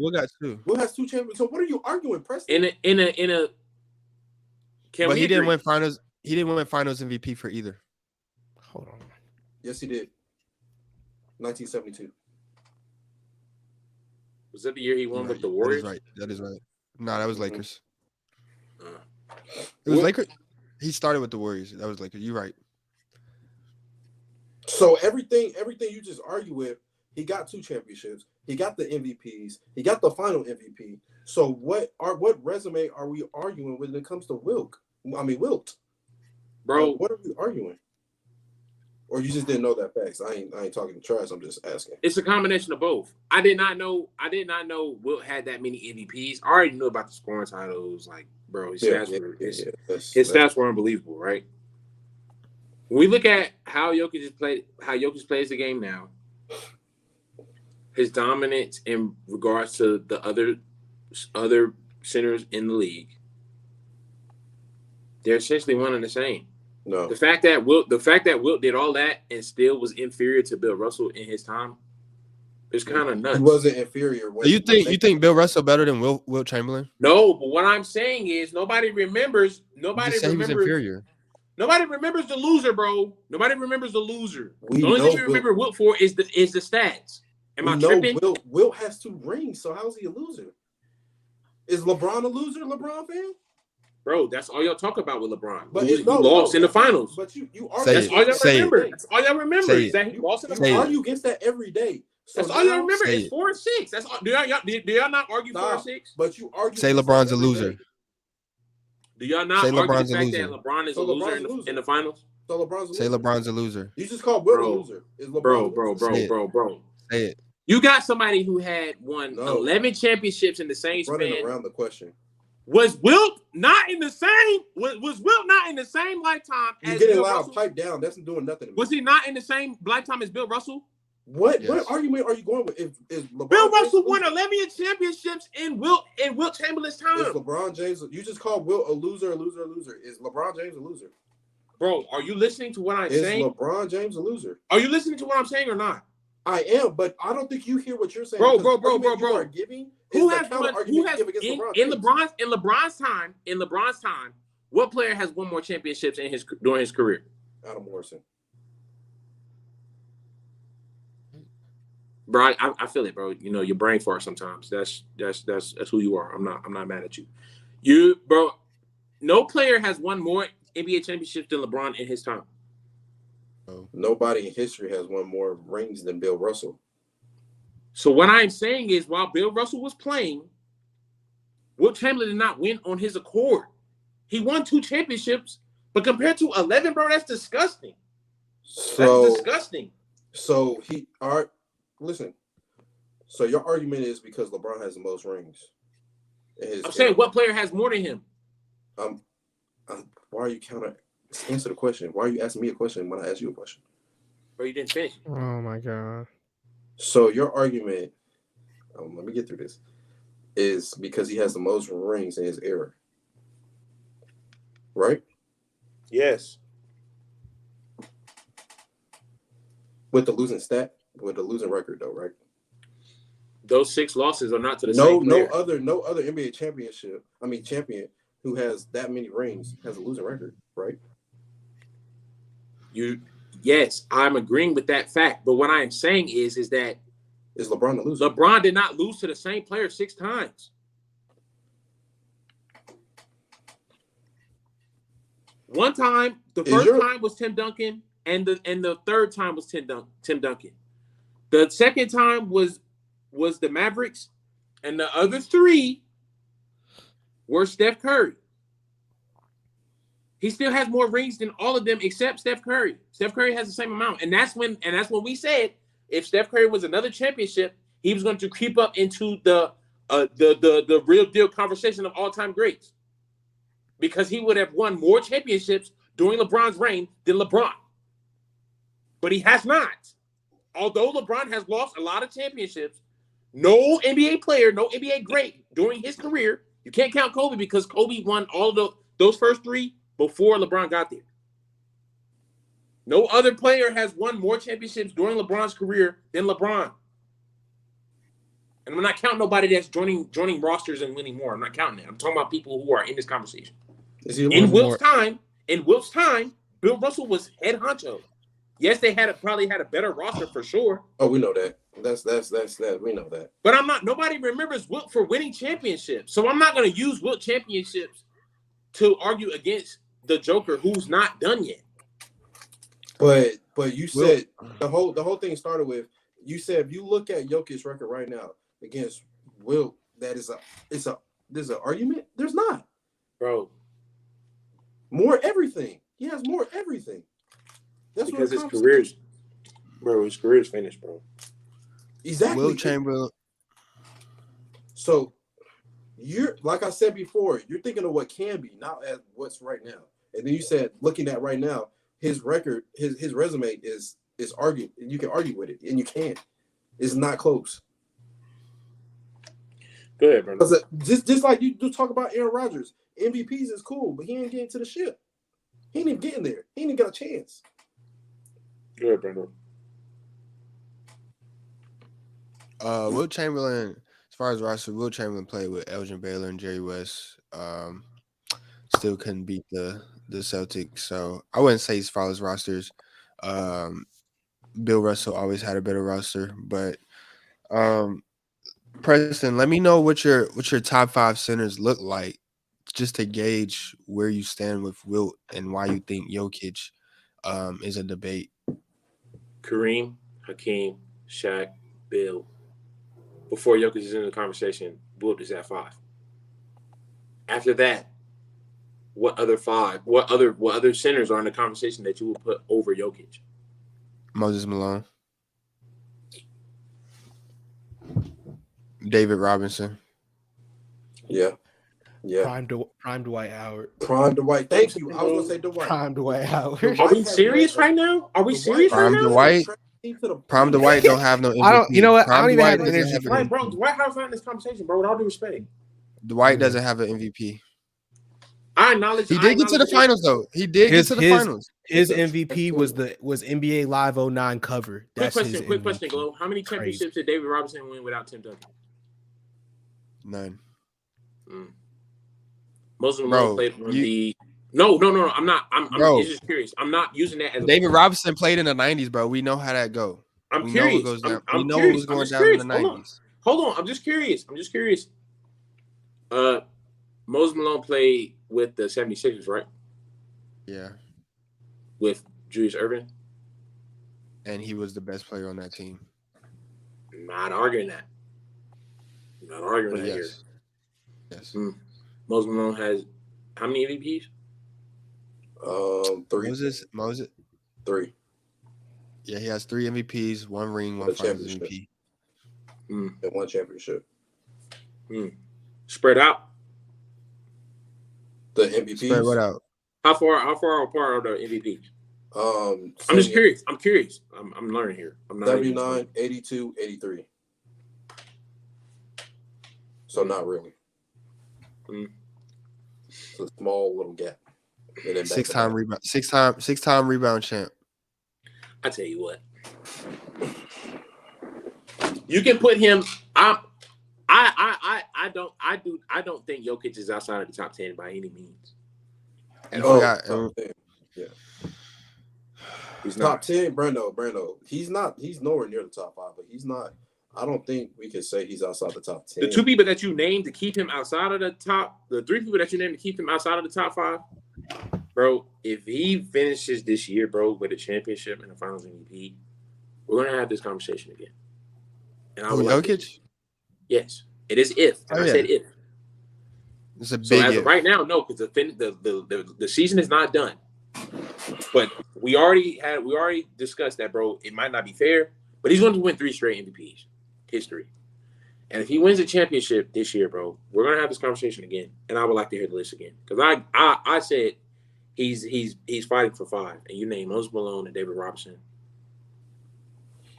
2. Wilt has 2 championships. So what are you arguing, Preston? In a But he didn't win finals. He didn't win finals MVP for either. Hold on. Yes, he did. 1972. Was that the year he won with the Warriors? That is right. No, that was Lakers. It was Lakers. He started with the Warriors. That was Lakers. You're right. So everything you just argue with, he got 2 championships. He got the MVPs. He got the final MVP. So what resume are we arguing when it comes to Wilt? Bro, what are we arguing? Or you just didn't know that facts? I ain't talking trash. I'm just asking. It's a combination of both. I did not know Wilt had that many MVPs. I already knew about the scoring titles. Like, bro, his stats were unbelievable, right? When we look at how Jokic plays the game now, his dominance in regards to the other centers in the league, they're essentially one and the same. No. The fact that Wilt did all that and still was inferior to Bill Russell in his time is kind of nuts. He wasn't inferior. You think Bill Russell better than Wilt Chamberlain? No, but what I'm saying is nobody remembers. He was inferior. Nobody remembers the loser, bro. Nobody remembers the loser. The only thing you remember Wilt for is the stats. Am I tripping? Wilt has 2 rings, so how's he a loser? Is LeBron a loser, LeBron fan? Bro, that's all y'all talk about with LeBron. But he lost in the finals. But you that's all y'all remember. That's all y'all remember is that he lost in the finals. You argue against that every day. So that's all y'all remember is 4 and 6. That's all. Do y'all not argue 4 and 6? But you argue. Say LeBron's a loser. Do y'all not argue the fact that LeBron is a loser in the finals? So LeBron's a loser. Say LeBron's a loser. You just called Wilt a loser. Is LeBron bro. Say it. You got somebody who had won 11 championships in the same span. Running around the question. Was Wilt not in the same? Was Wilt not in the same lifetime as Bill Russell? You're getting loud. Pipe down. That's doing nothing. Was he not in the same lifetime as Bill Russell? What argument are you going with? Is LeBron Bill Russell won 11 championships in Wilt Chamberlain's time. Is LeBron James? You just called Wilt a loser. Is LeBron James a loser? Bro, are you listening to what I'm saying? Is LeBron James a loser? Are you listening to what I'm saying or not? I am, but I don't think you hear what you're saying. Bro. You are giving in LeBron's time, what player has won more championships during his career? Adam Morrison. Bro, I feel it, bro. You know, your brain farts sometimes. That's who you are. I'm not mad at you. Bro, no player has won more NBA championships than LeBron in his time. Nobody in history has won more rings than Bill Russell. So what I'm saying is, while Bill Russell was playing, Wilt Chamberlain did not win on his accord. He won 2 championships, but compared to 11, bro, that's disgusting. That's disgusting. So listen. So your argument is because LeBron has the most rings. I'm saying what player has more than him? Why are you answer the question? Why are you asking me a question when I ask you a question? Bro, you didn't finish. Oh my god. So your argument, let me get through this, is because he has the most rings in his era. Right? Yes. With the losing record though, right? Those 6 losses are not to the same player. No other NBA champion who has that many rings has a losing record, right? Yes, I'm agreeing with that fact. But what I am saying is that is LeBron the loser? LeBron did not lose to the same player 6 times. One time, the first time was Tim Duncan, and the third time was Tim Duncan. The second time was the Mavericks, and the other three were Steph Curry. He still has more rings than all of them except Steph Curry. Steph Curry has the same amount, and that's when we said if Steph Curry was another championship, he was going to creep up into the real deal conversation of all-time greats, because he would have won more championships during LeBron's reign than LeBron. But he has not. Although LeBron has lost a lot of championships, no NBA player, no NBA great during his career, you can't count Kobe because Kobe won all of those first three before LeBron got there. No other player has won more championships during LeBron's career than LeBron. And I'm not counting nobody that's joining rosters and winning more. I'm not counting that. I'm talking about people who are in this conversation. In Wilt's time, Bill Russell was head honcho. Yes, they probably had a better roster for sure. Oh, we know that. That's that. We know that. But nobody remembers Wilt for winning championships. So I'm not going to use Wilt championships to argue against the Joker who's not done yet. But you said the whole thing started with, you said if you look at Jokic's record right now against Wilt, there's an argument. There's not, bro. More everything. He has more everything. That's because his career's finished, bro. Exactly. Wilt Chamberlain. So you're, like I said before, you're thinking of what can be, not as what's right now. And then you said, looking at right now, his record, his resume is argued. You can argue with it, and you can't. It's not close. Go ahead, bro. Just like you do talk about Aaron Rodgers, MVPs is cool, but he ain't getting to the ship. He ain't even getting there. He ain't even got a chance. Go ahead, Brandon. Wilt Chamberlain, as far as roster, Wilt Chamberlain played with Elgin Baylor and Jerry West. Still couldn't beat the Celtics, so I wouldn't say as far as rosters. Bill Russell always had a better roster, but Preston, let me know what your top five centers look like, just to gauge where you stand with Wilt and why you think Jokic is a debate. Kareem, Hakeem, Shaq, Bill. Before Jokic is in the conversation, Wilt is at 5. After that, what other centers are in the conversation that you would put over Jokic? Moses Malone, David Robinson. Yeah. Prime Dwight Howard. Prime Dwight. Thank you. I was gonna say Dwight. Prime Dwight Howard. Are we serious right now? Are we serious right now? Prime Dwight don't have no MVP. I don't. You know what? Prime I don't even Dwight have energy. Right, bro. Dwight Howard's not in this conversation, bro. With all due respect, Dwight doesn't have an MVP. I acknowledge. He did get to the finals, though. He did get to the finals. His MVP was NBA Live 09 cover. Quick question, Glow. How many championships did David Robinson win without Tim Duncan? None. Most of them played on the. No. I'm not. I'm just curious. I'm not using that as. David Robinson played in the 90s, bro. We know how that go. I'm curious. Know what goes down. We know what was going down in the 90s. Hold on. I'm just curious. Moses Malone played with the 76ers, right? Yeah. With Julius Erving. And he was the best player on that team. Not arguing that. Here. Yes. Moses Malone has how many MVPs? 3. Moses? 3. Yeah, he has 3 MVPs, 1 ring, 1 finals MVP. And 1 championship. Spread out. The MVPs. Spread what out? How far apart are the MVPs? I'm just curious. I'm learning here. I'm not 79, 82, 83. So not really. It's a small little gap. 6-time rebound champ. I tell you what. You can put him. I don't think Jokic is outside of the top 10 by any means. And he's top 10, Brando. He's not. He's nowhere near the top 5, but he's not. I don't think we can say he's outside the top 10. The 2 people that you named to keep him outside of the top, the 3 people that you named to keep him outside of the top 5, Bro, if he finishes this year, bro, with a championship and a Finals MVP, we're gonna have this conversation again. And I would like Jokic? Yes, it is if, and I said if. It's a big. So as of right now, no, because the season is not done. But we already discussed that, bro. It might not be fair, but he's going to win 3 straight MVPs, history. And if he wins a championship this year, bro, we're gonna have this conversation again. And I would like to hear the list again because I said he's fighting for 5, and you name Moses Malone and David Robinson.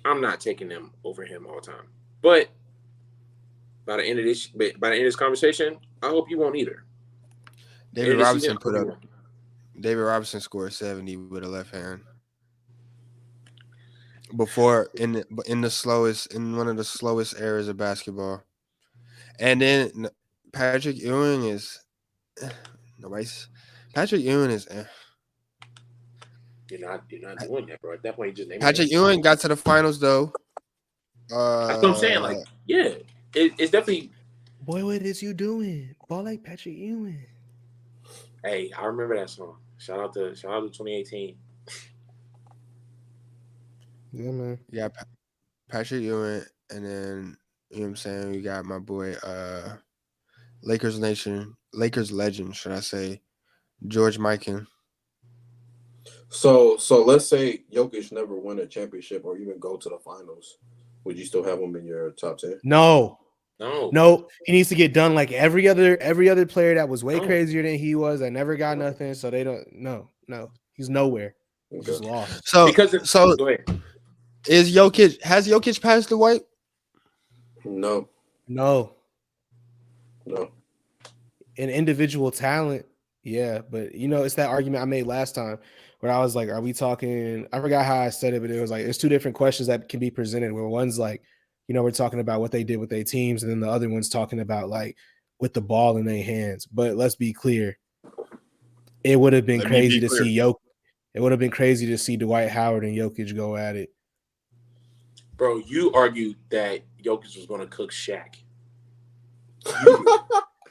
I'm not taking them over him all the time, but by the end of this conversation, I hope you won't either. David Robinson David Robinson scored 70 with a left hand. Before in one of the slowest eras of basketball, and then Patrick Ewing is Patrick Ewing is. You're not doing that, bro. At that point, you just name Patrick Ewing got to the finals though. That's what I'm saying. Like, yeah, it's definitely. Boy, what is you doing? Ball like Patrick Ewing. Hey, I remember that song. Shout out to 2018. Yeah, man. Yeah, Patrick Ewing, and then you know what I'm saying. We got my boy, Lakers legend, should I say, George Mikan. So let's say Jokic never win a championship or even go to the finals. Would you still have him in your top 10? No. He needs to get done like every other player that was way crazier than he was. That never got nothing. So they don't. No. He's nowhere. He's just lost. So go ahead. Has Jokic passed the White? No. In individual talent, yeah, but it's that argument I made last time where I was like, are we talking? I forgot how I said it, but it was like there's 2 different questions that can be presented. Where one's like, we're talking about what they did with their teams, and then the other one's talking about like with the ball in their hands. But let's be clear, it would have been crazy to see Jokic. It would have been crazy to see Dwight Howard and Jokic go at it. Bro, you argued that Jokic was going to cook Shaq.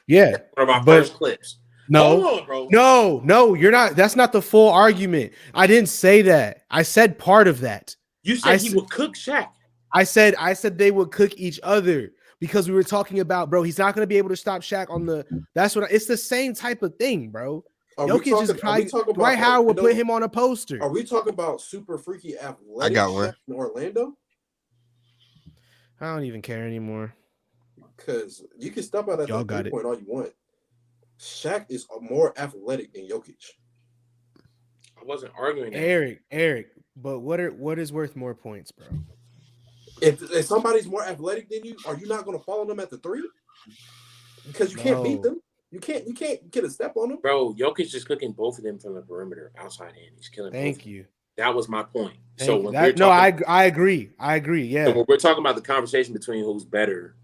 Yeah. One of our first clips. No. Hold on, bro. No, you're not. That's not the full argument. I didn't say that. I said part of that. You said he would cook Shaq. I said they would cook each other because we were talking about, bro, he's not going to be able to stop Shaq on the – it's the same type of thing, bro. Jokic is probably – Dwight Howard would put him on a poster. Are we talking about super freaky athletic I got one. in Orlando? I don't even care anymore. Because you can stop out at the 3-point all you want. Shaq is more athletic than Jokic. I wasn't arguing that. Eric, but what is worth more points, bro? If somebody's more athletic than you, are you not going to follow them at the 3? Because you can't beat them. You can't get a step on them. Bro, Jokic is cooking both of them from the perimeter, outside in. He's killing both. Thank you. That was my point. I agree. Yeah. So when we're talking about the conversation between who's better,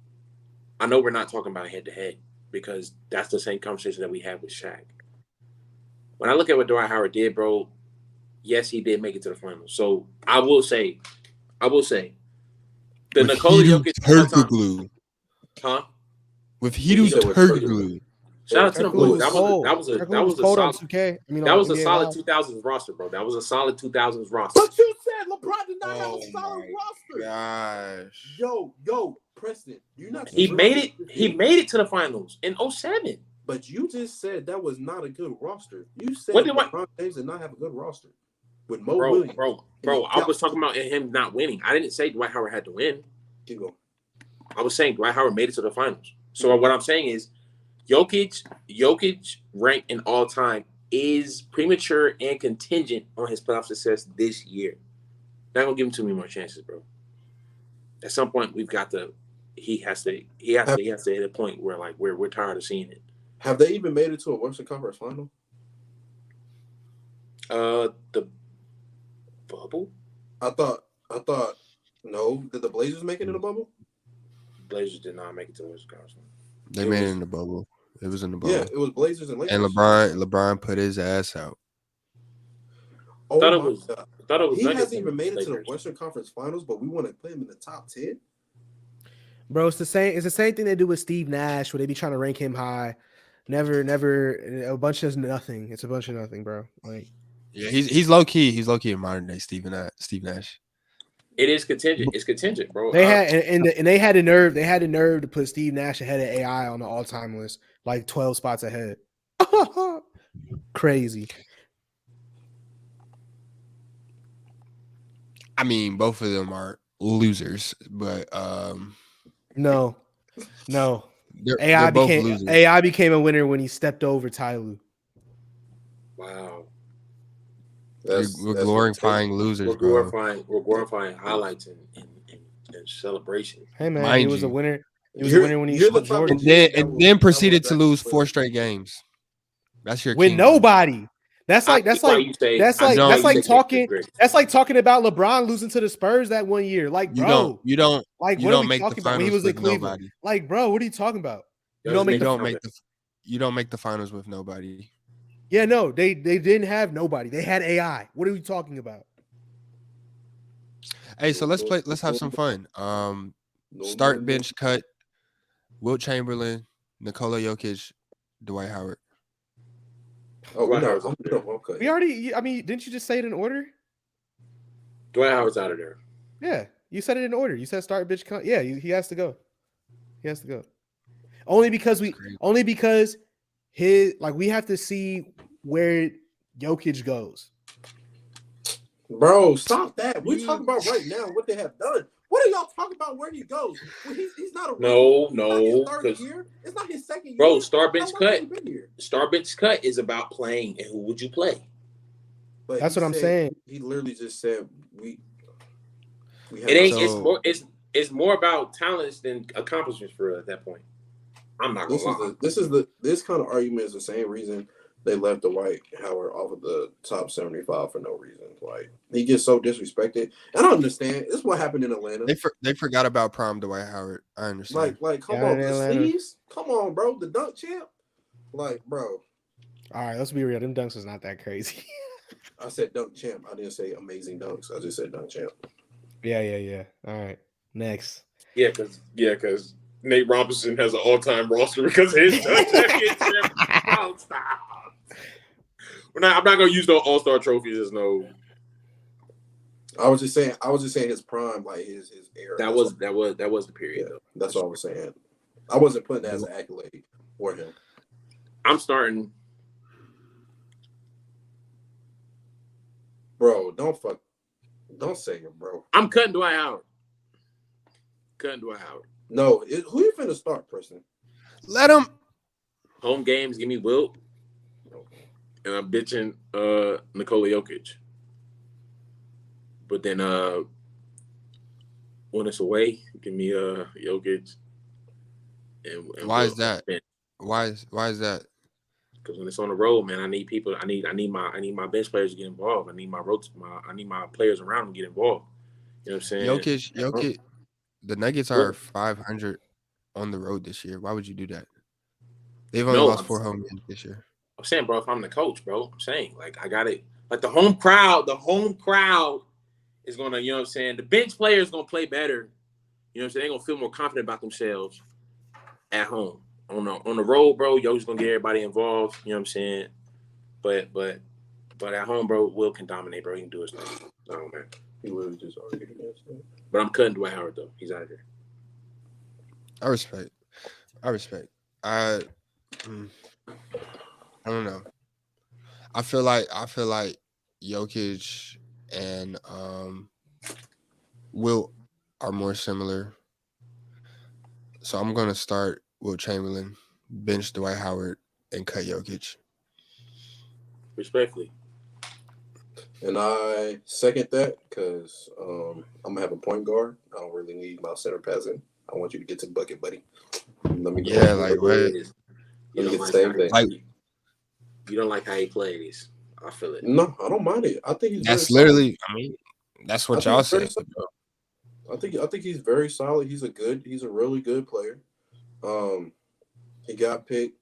I know we're not talking about head to head because that's the same conversation that we had with Shaq. When I look at what Dwight Howard did, bro, yes, he did make it to the finals. So I will say, the Nikola Jokic Turkoglu. Huh? With Hedo Turkoglu. Shout out to them boys. That was a solid 2K. That was a solid 2000s roster, bro. That was a solid 2000s roster. But you said LeBron did not have a solid roster. Gosh. Yo, Preston, you're not. He made it to the finals in 2007. But you just said that was not a good roster. You said LeBron James did not have a good roster with Mo Williams. Bro. I was talking about him not winning. I didn't say Dwight Howard had to win. Keep going. I was saying Dwight Howard made it to the finals. So what I'm saying is, Jokic ranked in all time is premature and contingent on his playoff success this year. Not gonna give him too many more chances, bro. At some point, he has to hit a point where like we're tired of seeing it. Have they even made it to a Western Conference final? The bubble. I thought no. Did the Blazers make it in the bubble? Blazers did not make it to the Western Conference. They made it in the bubble. It was in the bubble. Yeah, it was Blazers and Lakers. And LeBron put his ass out. Oh, I thought it was he Nuggets hasn't even made it Lakers. to the Western Conference Finals, but we want to play him in the top 10. Bro, it's the same thing they do with Steve Nash, where they be trying to rank him high. never, a bunch of nothing. It's a bunch of nothing, bro. Like, yeah, he's low key. He's low key in modern day Steve Nash. It is contingent. It's contingent, bro. They had and they had the nerve. They had the nerve to put Steve Nash ahead of AI on the all-time list, like 12 spots ahead. Crazy. I mean, both of them are losers, but No. they're both losers. AI became a winner when he stepped over Ty Lue. Wow. We're glorifying losers, We're glorifying highlights and celebration. Hey man, Mind he was you. a winner. He was a winner when he shot Jordan. And then proceeded to lose 4 straight games. That's your with king. nobody. That's like talking about LeBron losing to the Spurs that one year. Like, bro, you don't like you what don't are we make talking the about when he finals was in with Cleveland? nobody. Like, bro, what are you talking about? You don't make the finals with nobody. Yeah, no, they didn't have nobody. They had AI. What are we talking about? Hey, so let's have some fun. Start bench cut. Wilt Chamberlain, Nikola Jokic, Dwight Howard. Oh, we already. I mean, didn't you just say it in order? Dwight Howard's out of there. Yeah, you said it in order. You said start bench cut. Yeah, he has to go. He has to go. Only because his we have to see where Jokic goes. Bro, stop that. We're talking about right now what they have done. What are y'all talking about where he goes? Well, he's not a no. It's not his third year. It's not his second year. Bro, start bench cut is about playing and who would you play? But that's what I'm saying. He literally just said we it's more about talents than accomplishments for at that point. I'm not gonna lie. This kind of argument is the same reason they left Dwight Howard off of the top 75 for no reason. Like, he gets so disrespected. I don't understand. This is what happened in Atlanta. They forgot about prime Dwight Howard. I understand. Like come on, the sleeves. Come on, bro. The dunk champ. Like, bro. All right, let's be real. Them dunks is not that crazy. I said dunk champ. I didn't say amazing dunks. I just said dunk champ. Yeah. All right. Next. Yeah, because Nate Robinson has an all-time roster because of his dunk championship. Oh, stop. I'm not gonna use no all-star trophies as no. I was just saying his prime, like his era. That was the period. Yeah, that's what I was saying. I wasn't putting that as an accolade for him. I'm starting. Bro, don't say it, bro. I'm cutting Dwight Howard. No, who you finna start, Preston? Let him. Home games, give me Wilt. And I'm bitching Nikola Jokic. But then when it's away, give me Jokic. And why is that? Why is that? Because when it's on the road, man, I need people. I need my bench players to get involved. I need my players around to get involved. You know what I'm saying? Jokic. The Nuggets are 500 on the road this year. Why would you do that? They've only lost 4 home games this year. I'm saying, bro, if I'm the coach, bro, I'm saying, like, I got it. Like, the home crowd is going to, you know what I'm saying? The bench player is going to play better. You know what I'm saying? They're going to feel more confident about themselves at home. On the road, bro, Yo's going to get everybody involved. You know what I'm saying? But at home, bro, Will can dominate, bro. He can do his thing. No, man. He literally just argued against that. But I'm cutting Dwight Howard, though. He's out of here. I respect. I don't know. I feel like Jokic and Wilt are more similar. So I'm gonna start Wilt Chamberlain, bench Dwight Howard, and cut Jokic. Respectfully. And I second that because I'm gonna have a point guard. I don't really need my center passing. I want you to get to the bucket, buddy. Let me go. Yeah, like what? You don't like how he plays. I feel it. No, I don't mind it. I think he's that's literally. I mean, that's what y'all said. I think he's very solid. He's a really good player. He got picked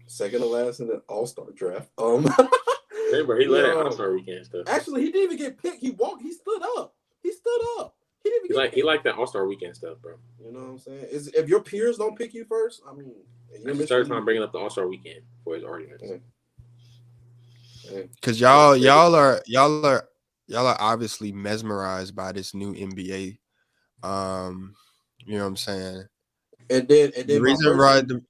second to last in the All-Star draft. Remember, he led at All-Star weekend stuff. Actually, he didn't even get picked. He walked. He stood up. He didn't even he liked that All-Star weekend stuff, bro. You know what I'm saying? If your peers don't pick you first, I mean, That's the third time bringing up the All-Star Weekend for his arguments. Because y'all are obviously mesmerized by this new NBA. You know what I'm saying? And then the reason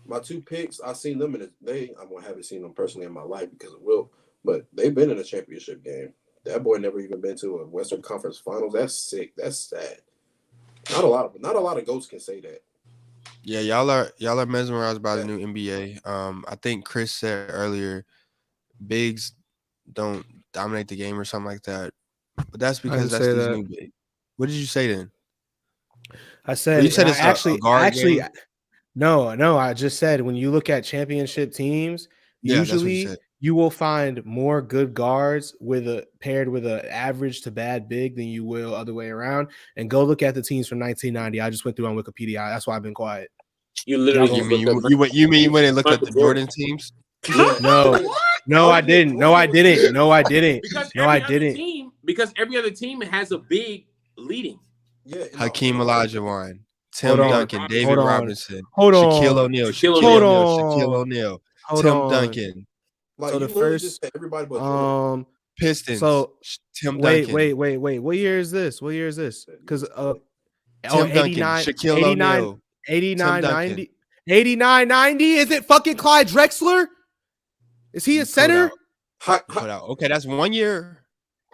my two picks, I seen them I haven't seen them personally in my life because of Will, but they've been in a championship game. That boy never even been to a Western Conference Finals. That's sick. That's sad. Not a lot of GOATs can say that. Yeah, y'all are mesmerized by the new NBA. I think Chris said earlier, bigs don't dominate the game or something like that. But that's because that's these new bigs. What did you say then? I said, you said it's a guard game? No, I just said when you look at championship teams, usually you will find more good guards paired with an average to bad big than you will other way around. And go look at the teams from 1990. I just went through on Wikipedia. That's why I've been quiet. You literally you went and looked at the Jordan teams? No, I didn't. Because every other team has a big leading. Yeah, Hakeem Olajuwon, Tim Duncan, David Robinson, Shaquille O'Neal, Tim Duncan. Like, so the first, just everybody but Pistons. So Tim Duncan. Wait. What year is this? Because Tim Duncan, Shaquille O'Neal, 89, 90. 89, 90. Is it fucking Clyde Drexler? Is he a center? Okay, that's 1 year.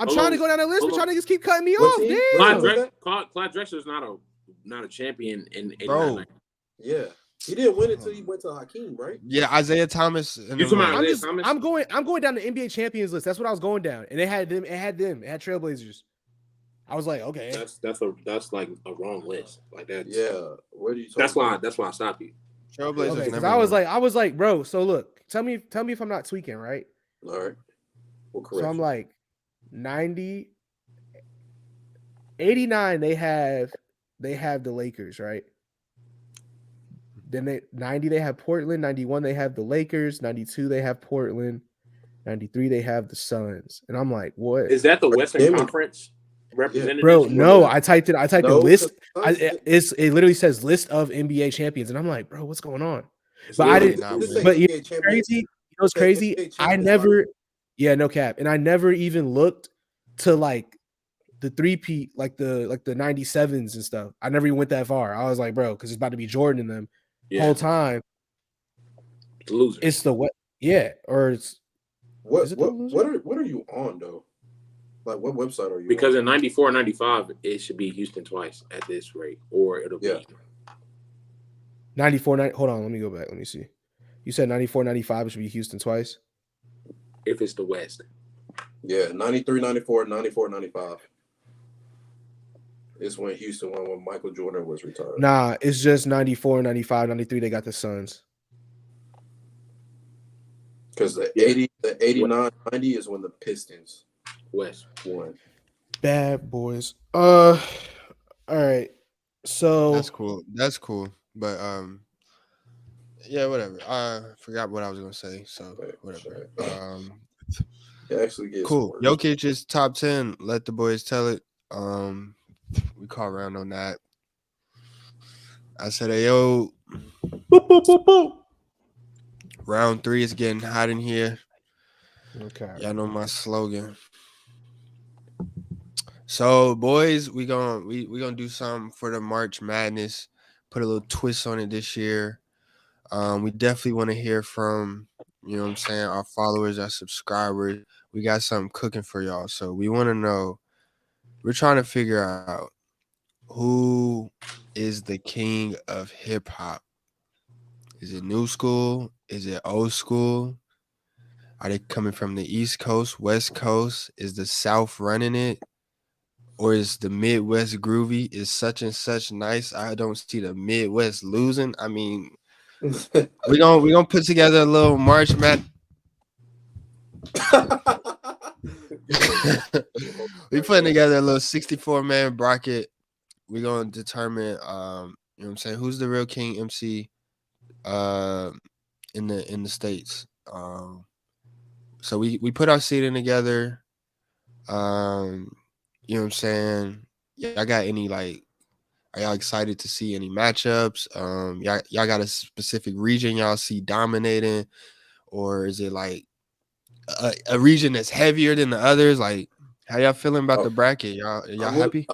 I'm trying to go down the list, but y'all niggas keep cutting me off. Damn. Clyde Drexler's not a champion in 89. Bro. Yeah. He didn't win it until he went to Hakeem, right? Yeah, Isaiah Thomas. I'm going down the NBA champions list. That's what I was going down. And it had Trailblazers. I was like, okay. That's like a wrong list. Like that. Yeah. Where do you that's why I stopped you. Trailblazers. Okay, I was like, bro, so look, tell me if I'm not tweaking, right? All right. So I'm like 90, 89, they have the Lakers, right? Then 90 they have Portland, 91 they have the Lakers, 92 they have Portland, 93 they have the Suns. And I'm like, what? Is that the Western Conference representative? Bro, no, I typed the list. It literally says list of NBA champions. And I'm like, bro, what's going on? But I didn't. But you know crazy? You know what's crazy? I never, no cap. And I never even looked to like the three-peat, like the 97s and stuff. I never even went that far. I was like, bro, because it's about to be Jordan in them. Whole time. Loser. It's the what? Yeah, or it's what are you on though? Like, what website are you because on? In 94 and 95 it should be Houston twice at this rate, or it'll be 94. Hold on, let me go back. Let me see. You said 94, 95 it should be Houston twice if it's the West. Yeah, 93, 94, 94, 95. It's when Houston won when Michael Jordan was retired. Nah, it's just 94, 95, 93. They got the Suns. Because the 89, 90 is when the Pistons West won. Bad boys. All right. So That's cool. But yeah, whatever. I forgot what I was gonna say. So whatever. It actually gets cool. Worse. Jokic is top 10. Let the boys tell it. We call around on that. I said, AYOO. Boop, boop, boop, boop. Round 3 is getting hot in here. Okay. Y'all know my slogan. So, boys, we gonna do something for the March Madness. Put a little twist on it this year. We definitely want to hear from, you know what I'm saying, our followers, our subscribers. We got something cooking for y'all. So we want to know. We're trying to figure out who is the king of hip hop. Is it new school? Is it old school? Are they coming from the East Coast, West Coast? Is the South running it? Or is the Midwest groovy? Is such and such nice? I don't see the Midwest losing. I mean, we gonna put together a little March Madness. We putting together a little 64-man bracket. We're gonna determine, you know what I'm saying, who's the real king MC in the states. So we put our seating together. You know what I'm saying? Yeah, I got Are y'all excited to see any matchups? Y'all got a specific region y'all see dominating, or is it like a region that's heavier than the others? Like, how y'all feeling about the bracket? Y'all happy?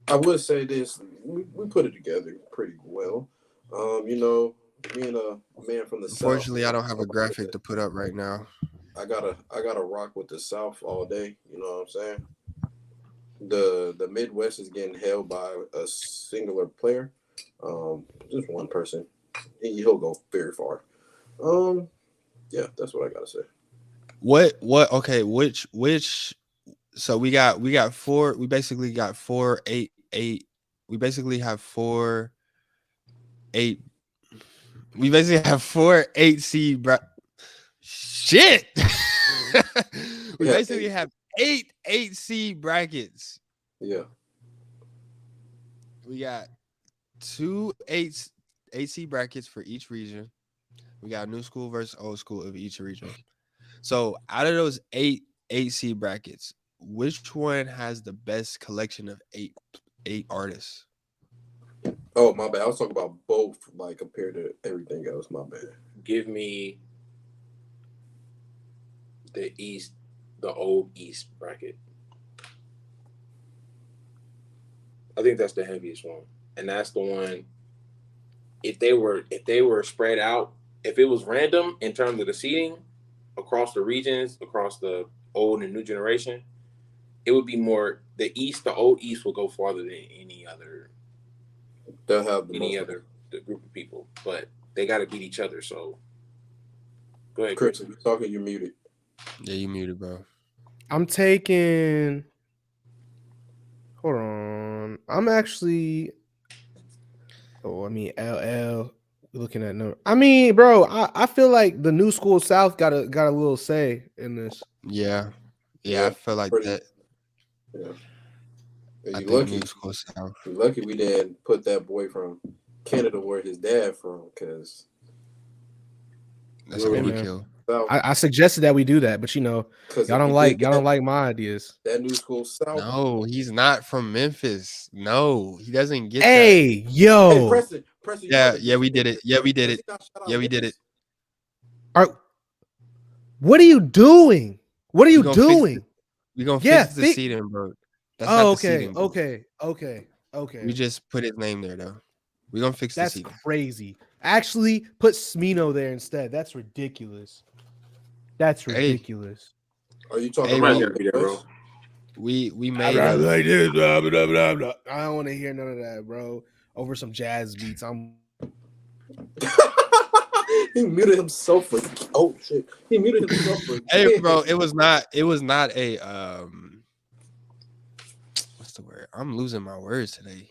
I would say this: we put it together pretty well. You know, being a man from the South. Unfortunately, I don't have a graphic to put up right now. I gotta rock with the South all day. You know what I'm saying? The Midwest is getting held by a singular player, just one person. He'll go very far. Yeah, that's what I gotta say. What? Okay, which? So we got four. We basically got 4, 8, 8. We basically have 4, 8. We basically have 4 8 seed. Shit. We basically have 8 seed brackets. Yeah. We got 2 8 seed brackets for each region. We got new school versus old school of each region. So out of those 8 seed brackets, which one has the best collection of 8 artists? Oh, my bad. I was talking about both, like compared to everything else. My bad. Give me the old East bracket. I think that's the heaviest one, and that's the one. If they were spread out, if it was random in terms of the seeding across the regions, across the old and new generation, it would be more the East. The old East will go farther than any other. They'll have the group of people, but they got to beat each other. So go ahead, Chris. If you're talking, you're muted. Yeah, you muted, bro. I'm taking. Hold on. I'm actually. Oh, I mean, LL. Looking at number. I mean, bro, I feel like the new school South got a little say in this. Yeah, I feel like that. Yeah. I You think lucky. new school South. You're lucky we didn't put that boy from Canada where his dad from, because that's overkill. I suggested that we do that, but y'all don't like my ideas. That new school South. No, he's not from Memphis. No, he doesn't get that. Yo. Hey, Preston. Yeah, we did it. Yeah, we did it. Yeah, we did it. What are you doing? What are you doing? We're gonna fix the seeding, bro. That's not the seeding. Okay. We just put his name there, though. We're gonna fix the seeding. That's crazy. Actually, put Smino there instead. That's ridiculous. Are you talking about here, bro? We made it like this. Blah, blah, blah, blah. I don't want to hear none of that, bro. Over some jazz beats. He muted himself for. Oh shit! He muted himself for. Hey, bro, it was not a what's the word? I'm losing my words today.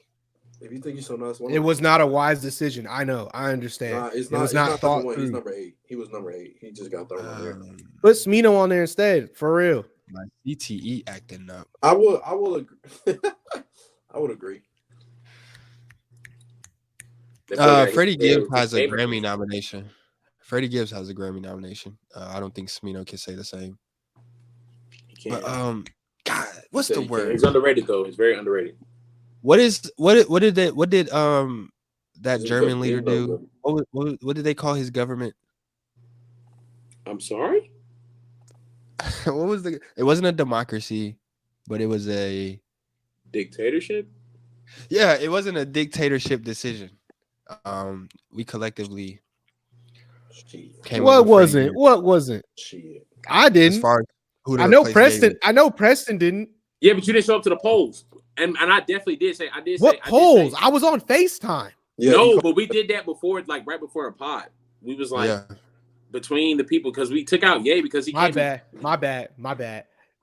If you think you're so nice, it was not a wise decision. I know. I understand. Nah, it was not thought through. He's number 8. He was number 8. He just got thrown on there. Put Smino on there instead, for real. My CTE acting up. I will agree. I would agree. Freddie Gibbs has a Grammy nomination. Freddie Gibbs has a Grammy nomination. I don't think Smino can say the same. But God, what's the word? He's underrated though. He's very underrated. What did that German leader do? What did they call his government? I'm sorry? What was it wasn't a democracy, but it was a dictatorship? Yeah, it wasn't a dictatorship decision. We collectively What wasn't? Shit. I didn't. As far as I know Preston didn't. Yeah, but you didn't show up to the polls. And I definitely did say What polls? I was on FaceTime. Yeah, no, but we did that before, like right before a pod. We was like between the people because we took out Ye because he My bad.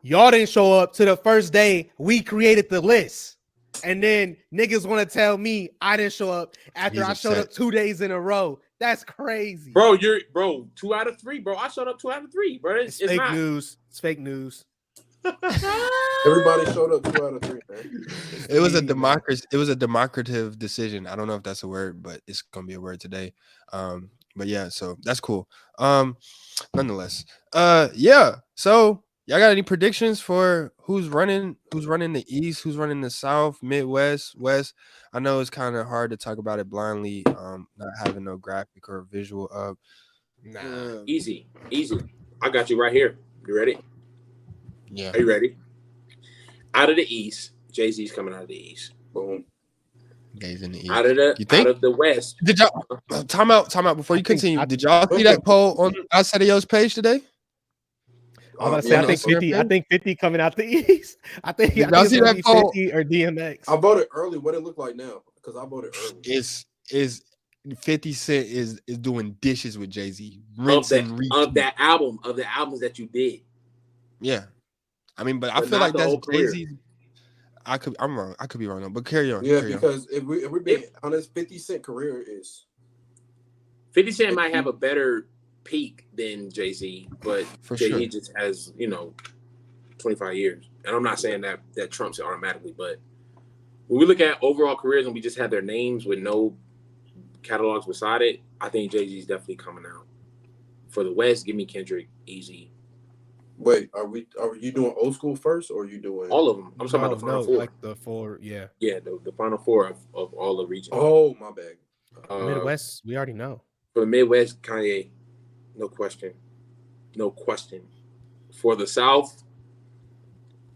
Y'all didn't show up to the first day we created the list. And then niggas want to tell me I didn't show up after I showed up 2 days in a row. That's crazy. Bro, 2 out of 3, bro. I showed up 2 out of 3, bro. It's fake not. news. It's fake news. Everybody showed up 2 out of 3, man. It was a democracy. It was a democrative decision. I don't know if that's a word, but it's gonna be a word today. But yeah, so that's cool. Nonetheless, yeah. So Y'all got any predictions for who's running the East, who's running the South, Midwest, West? I know it's kind of hard to talk about it blindly, not having no graphic or visual up. Nah. Easy. I got you right here. You ready? Yeah. Are you ready? Out of the East, Jay-Z's coming out of the East. Boom. Jay's in the East. Out of the West. Did y'all time out before you continue? Did y'all see that poll on Asadio's page today? I was about to say, I think 50 coming out the East. I think Did y'all see that poll? 50 or DMX. I voted early. What it look like now? Because I voted early. Is 50 Cent is doing dishes with Jay-Z. Of the albums that you did. Yeah. I mean, but I feel like that's Jay-Z's. I'm wrong. I could be wrong, but carry on. Yeah, because if we're being honest, 50 Cent career is 50 Cent might have a better peak than Jay-Z, but Jay-Z just has 25 years. And I'm not saying that trumps it automatically, but when we look at overall careers and we just have their names with no catalogs beside it, I think Jay-Z's definitely coming out. For the West, give me Kendrick, easy. Wait, are you doing old school first, or are you doing all of them? I'm talking about the final four, like the four, yeah, the final four of all the regions. Oh, my bad. Midwest, we already know. For the Midwest, Kanye, no question. For the South,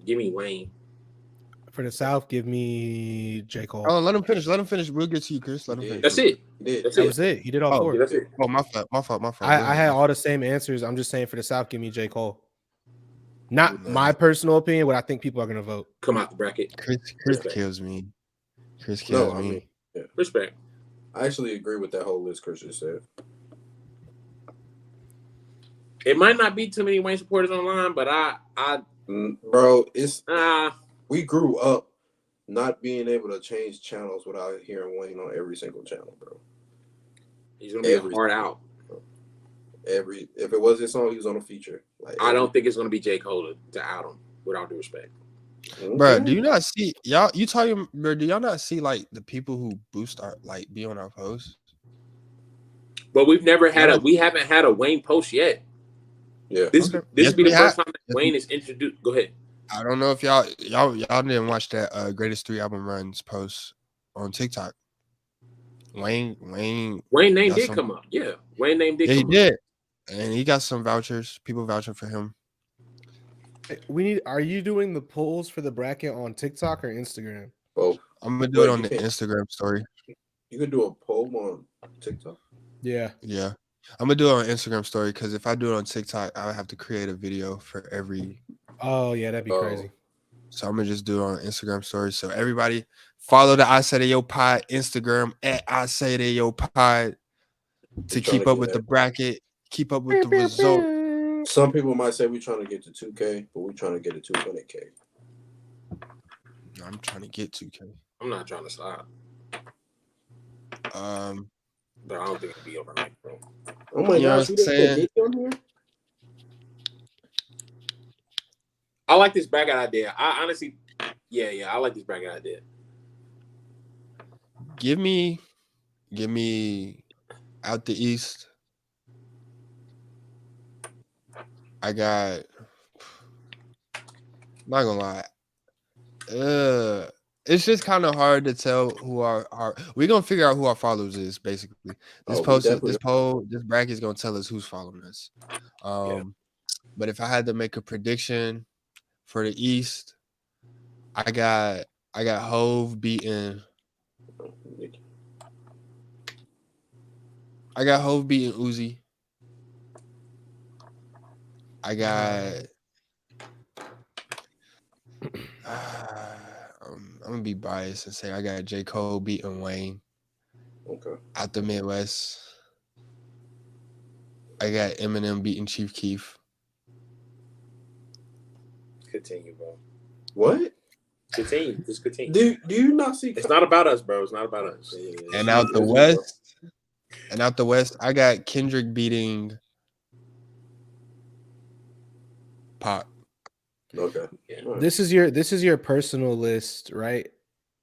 give me Wayne. For the South, give me J. Cole. Oh, let him finish. We'll get to you, Chris. Let him finish. That's it. That was it. You did all four. That's it. Oh, my fault. I had all the same answers. I'm just saying for the South, give me J. Cole. Not my personal opinion, what I think people are going to vote. Come out the bracket. Chris kills me. Chris kills me. Yeah. Respect. I actually agree with that whole list Chris just said. It might not be too many Wayne supporters online, but bro, it's we grew up not being able to change channels without hearing Wayne on every single channel, bro. He's gonna be a hard out. If it was his song, he was on a feature. I don't think it's gonna be J. Cole to out him, with all due respect. Bro, do you not see y'all? You talking, bro? Do y'all not see like the people who boost our be on our posts? But we haven't had a Wayne post yet. Yeah, this would be the first time that Wayne is introduced. Go ahead. I don't know if y'all didn't watch that greatest 3 album runs post on TikTok. Wayne name did come up. Yeah, Wayne name did. Yeah, he did, and he got some vouchers. People vouching for him. Are you doing the polls for the bracket on TikTok or Instagram? Oh, I'm gonna do it on the Instagram story. You could do a poll on TikTok. Yeah. I'm gonna do it on Instagram story because if I do it on TikTok, I would have to create a video for every. Oh yeah, that'd be crazy. So I'm gonna just do it on Instagram story. So everybody follow the I Said Ayo Pod Instagram at I Said Ayo Pod to keep up with the bracket, keep up with the result. Some people might say we're trying to get to 2K, but we're trying to get to 200K. I'm trying to get 2K. I'm not trying to stop. But I don't think it'll be overnight, bro. Oh my gosh, you didn't get on here? I like this bracket idea. I honestly, I like this bracket idea. Give me out the East. I got. Not gonna lie. It's just kind of hard to tell who we're gonna figure out who our followers is basically. This bracket is gonna tell us who's following us. But if I had to make a prediction for the East, I got Hove beating. I got Hove beating Uzi. I got. I'm gonna be biased and say I got J. Cole beating Wayne. Okay. Out the Midwest, I got Eminem beating Chief Keef. Continue, bro. What? Continue. Just continue. Do you not see? It's not about us, bro. It's not about us. And out the West, I got Kendrick beating Pop. Okay. Right. This is your personal list, right?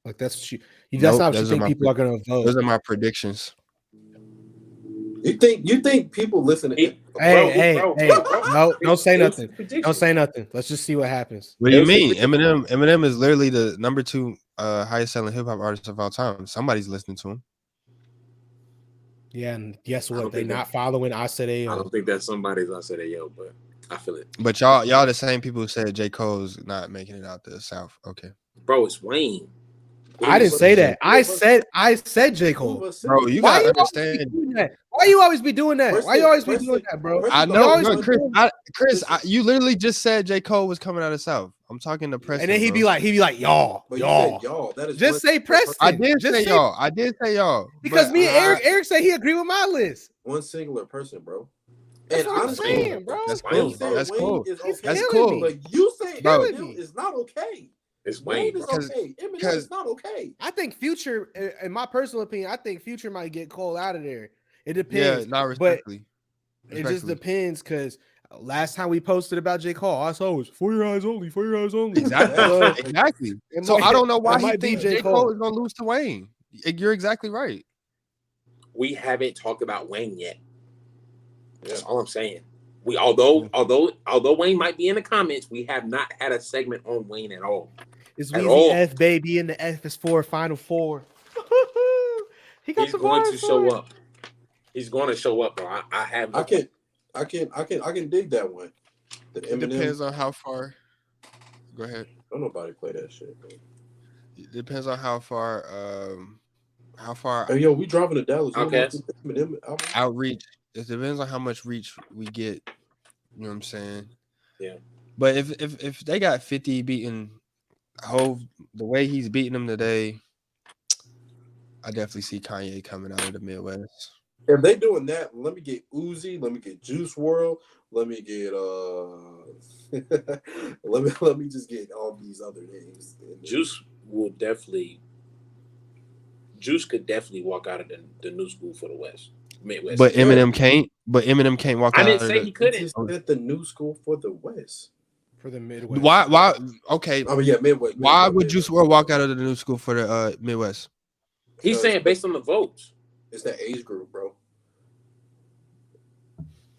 Like that's what that's not what you think people are gonna vote. Those are my predictions. You think people listen to Hey, no, don't say nothing. Don't say nothing. Let's just see what happens. What do you mean? Eminem is literally the number 2 highest selling hip hop artist of all time. Somebody's listening to him. Yeah, and guess what? They're not following I Said AYOO. I don't think that's somebody's I Said AYOO, but I feel it. But y'all the same people who said J. Cole's not making it out the South. Okay. Bro, it's Wayne. I didn't say that. I said J. Cole. Bro, you gotta understand. Why you always be doing that? Why you always be doing that, bro? I know, Chris. You literally just said J. Cole was coming out of South. I'm talking to Preston. And then he'd be like, y'all. Y'all. That is just say Preston. I did say y'all. Because me and Eric said he agreed with my list. One singular person, bro. That's what I'm saying, bro. That's cool. That's cool. That's cool. But you saying Eminem is not okay. It's Wayne is okay. Eminem is not okay. I think Future, in my personal opinion, I think Future might get Cole out of there. It depends. Yeah, not respectfully. It just depends because last time we posted about J. Cole, I saw it was For Your Eyes Only, For Your Eyes Only. Exactly. So I don't know why he thinks J. Cole is going to lose to Wayne. You're exactly right. We haven't talked about Wayne yet. That's all I'm saying. Although Wayne might be in the comments, we have not had a segment on Wayne at all. It's Weezy F, baby, and the F is for Final Four. He's going to show up. He's going to show up, bro. I can dig that one. It depends on how far. Go ahead. Don't nobody play that shit, bro. It depends on how far. Hey, yo, we driving to Dallas. Okay. Outreach. It depends on how much reach we get. You know what I'm saying? Yeah. But if they got 50 beating Hove the way he's beating them today, I definitely see Kanye coming out of the Midwest. If they doing that, let me get Uzi, let me get Juice WRLD, let me get let me just get all these other names. Juice could definitely walk out of the new school for the Midwest. But Eminem can't. But Eminem can't walk out. I didn't say he couldn't. Just at the new school for the West. For the Midwest. Why? Okay. I mean, yeah, Midwest. Why would Juice WRLD walk out of the new school for the Midwest? He's saying based on the votes. It's the age group, bro.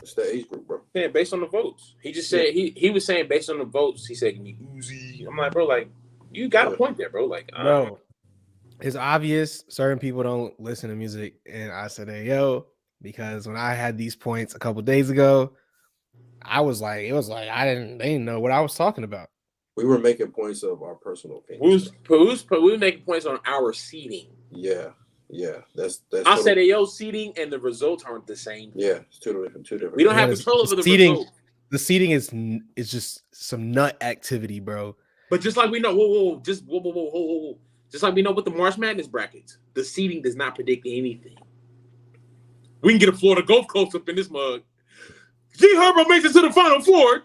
It's the age group, bro. Yeah, based on the votes. He just said he was saying based on the votes. He said, "Give me Uzi." I'm like, bro, like you got a point there, bro. Like, bro, it's obvious certain people don't listen to music, and I said, "Hey, yo," because when I had these points a couple days ago, I was like, they didn't know what I was talking about. We were making points of our personal opinions. We were making points on our seating. Yeah. That's. I said AYOO seating, and the results aren't the same. Yeah, it's two different. We don't have control over the seating. result. The seating is just some nut activity, bro. But just like we know, just like we know with the March Madness brackets, the seating does not predict anything. We can get a Florida Gulf Coast up in this mug. G Herbo makes it to the Final Four.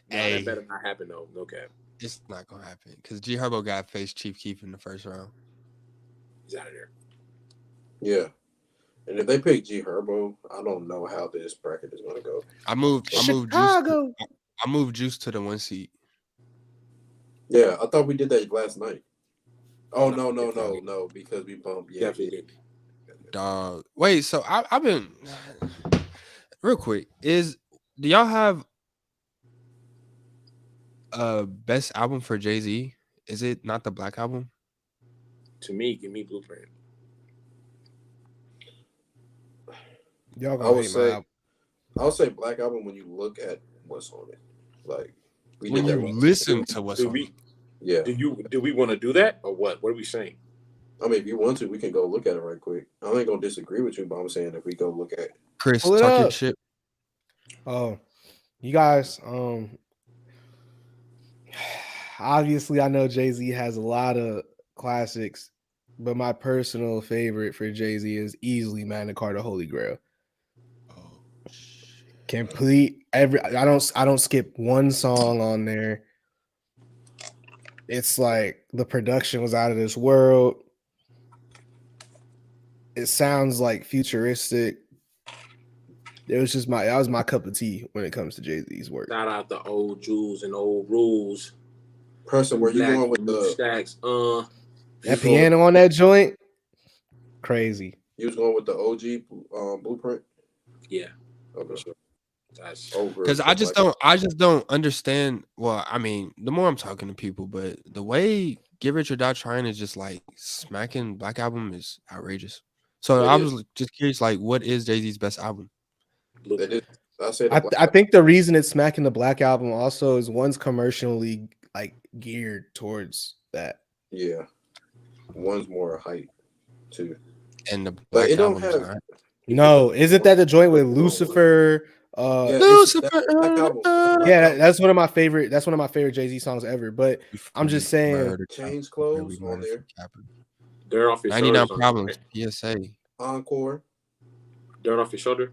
Hey, that better not happen though. No cap. It's not gonna happen because G Herbo got faced Chief Keef in the first round. He's out of there. Yeah, and if they pick G Herbo, I don't know how this bracket is gonna go. I moved Juice to the 1 seat. Yeah, I thought we did that last night. Oh no, because we bumped. Yeah, we did. Dog. Wait, so I've been real quick. Do y'all have best album for Jay-Z? Is it not the Black Album? To me, give me Blueprint. I would say Black Album when you look at what's on it. Like when you listen to what's on it. Yeah. Do we want to do that or what? What are we saying? I mean, if you want to, we can go look at it right quick. I ain't gonna disagree with you, but I'm saying if we go look at Chris, talk your shit. Oh, you guys, obviously I know Jay-Z has a lot of classics, but my personal favorite for Jay-Z is easily Magna Carta Holy Grail. Complete I don't skip one song on there. It's like the production was out of this world. It sounds like futuristic. That was my cup of tea when it comes to Jay-Z's work. Shout out the old Jews and old rules. Person, where you going with the stacks? That piano on that joint. Crazy. You was going with the OG Blueprint? Yeah. Okay. Sure. That's Over. Because I just don't understand. Well, I mean, the more I'm talking to people, but the way Get Rich or Die Trying is just like smacking Black Album is outrageous. So I was just curious, like, what is Jay-Z's best album? I think the reason it's smacking the Black Album also is one's commercially like geared towards that. Yeah, one's more hype too. And the Black Album is not. No, isn't that the joint with Lucifer? Lucifer. Yeah, that's one of my favorite. That's one of my favorite Jay-Z songs ever. But I'm just saying, Change Clothes on there. Dirt Off Your 99 Shoulders. Problems. PSA. Encore. Dirt Off Your Shoulder.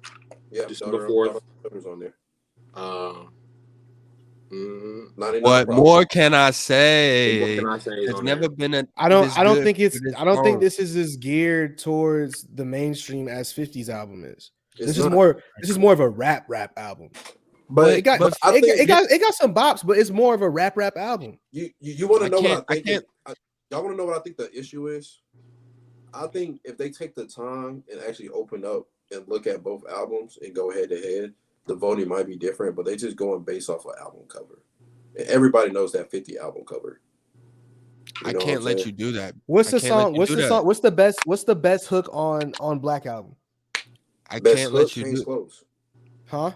Yeah, December 4th. On there. 99 what problems. More can I say? What can I say? There's never been a. I don't think this is as geared towards the mainstream as 50's album is. This is more of a rap album. But it got some bops, but it's more of a rap album. You want to know what I think? Y'all want to know what I think the issue is? I think if they take the time and actually open up and look at both albums and go head to head, the voting might be different, but they just going based off of album cover. And everybody knows that 50 album cover. I can't let you do that. What's the song? What's the best hook on Black Album? I can't let you do close. Huh?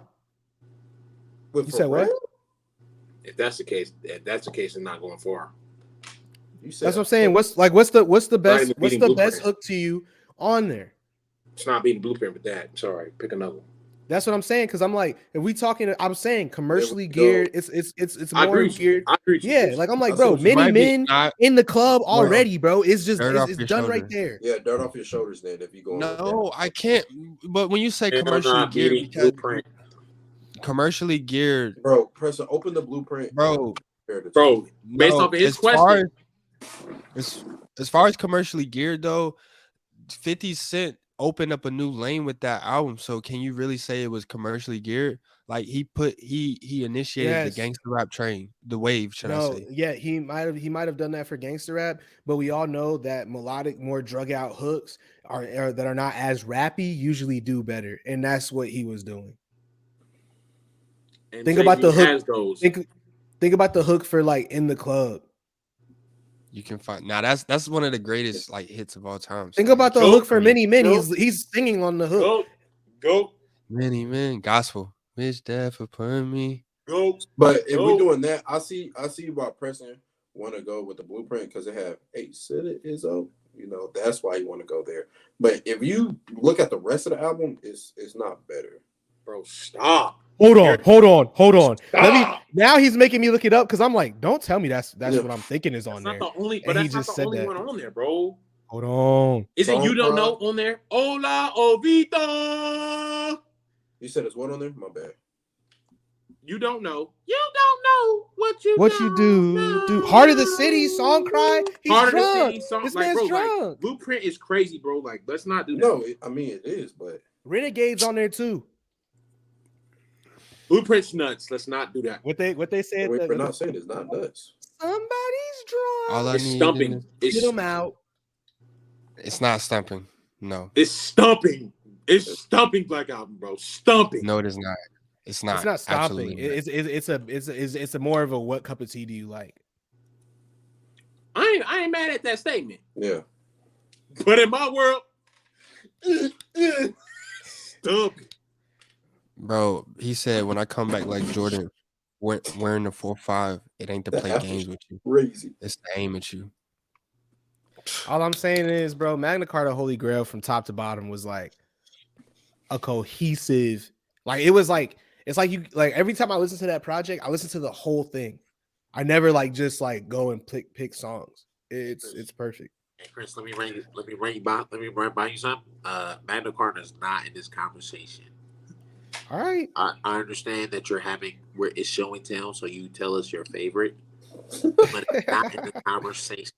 You said what? If that's the case, it's not going far. That's what I'm saying. What's the best hook to you on there? It's not beating Blueprint with that. Sorry, pick another one. That's what I'm saying. Because I'm like, if we talking, I'm saying commercially geared. It's more geared. Yeah, like I'm like, bro, many men in the club already, bro. It's just it's done right there. Yeah, Dirt Off Your Shoulders. Then if you go, no, I can't. But when you say commercially geared, Blueprint. Commercially geared, bro. Preston, open the Blueprint, bro. Based off of his question. As far as commercially geared though, 50 Cent opened up a new lane with that album. So can you really say it was commercially geared? Like he initiated the gangster rap train, the wave, should I say? Yeah, he might have done that for gangster rap, but we all know that melodic, more drug out hooks that are not as rappy usually do better, and that's what he was doing. And think about the hook. Think about the hook for like In the Club. You can find now. That's one of the greatest like hits of all time. Think about the hook for Many Men. He's singing on the hook. Go. Many Men, gospel. Wish death upon me. Go. But if we're doing that, I see why Preston want to go with the Blueprint because they have 8 Izzo. You know, that's why you want to go there. But if you look at the rest of the album, it's not better. Bro, stop. Hold on. Now he's making me look it up because I'm like, don't tell me that's what I'm thinking is on there. That's not the only one on there, bro. Hold on. Is it You Don't Know on there? Hola, Ovita. You said it's what on there? My bad. You don't know. You don't know what you do. Heart of the City, Song Cry. He's drunk. This man's drunk. Like, Blueprint is crazy, bro. Like, let's not do that. No, I mean it is, but Renegade's on there too. Blueprint's nuts. Let's not do that. What they said. We're not saying it's not nuts. Somebody's drunk. All I it's need stumping. Get them out. It's not stumping. No. It's stumping. It's stumping Black Album, bro. Stumping. No, it is not. It's not. It's not stopping. It's a more of a what cup of tea do you like? I ain't mad at that statement. Yeah. But in my world, stumping. Bro, he said when I come back like Jordan, wearing the 4-5, it ain't to play games with you. Crazy. It's to aim at you. All I'm saying is, bro, Magna Carta Holy Grail from top to bottom was like a cohesive, like it was like it's like you like every time I listen to that project, I listen to the whole thing. I never like just like go and pick songs. It's perfect. Hey Chris, let me run by you something. Magna Carta is not in this conversation. All right. I understand that it's showing town, so you tell us your favorite, but it's not in the conversation.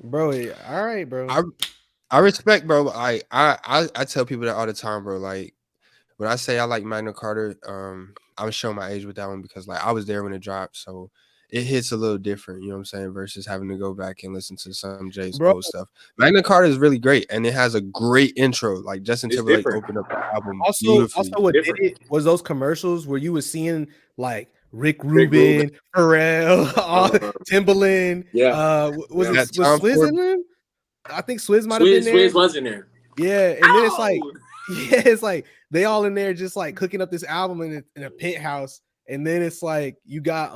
Bro, all right, bro. I respect, bro. I tell people that all the time, bro. Like when I say I like Magna Carta, I'm showing my age with that one because like I was there when it dropped. So it hits a little different, you know what I'm saying, versus having to go back and listen to some J's Bro. Cole stuff. Magna Carta is really great, and it has a great intro. Like Justin It's Timberlake different. opened up the album Also, beautifully. what did Different. it was those commercials where you were seeing like Rick Rick Rubin, Pharrell, Timbaland. Yeah. Was Yeah. it was Tom Swizz Ford. in them? I think Swizz might have been there. Swizz was in there. Yeah, and then it's like, Ow! yeah, it's like they all in there just like cooking up this album in a penthouse, and then it's like you got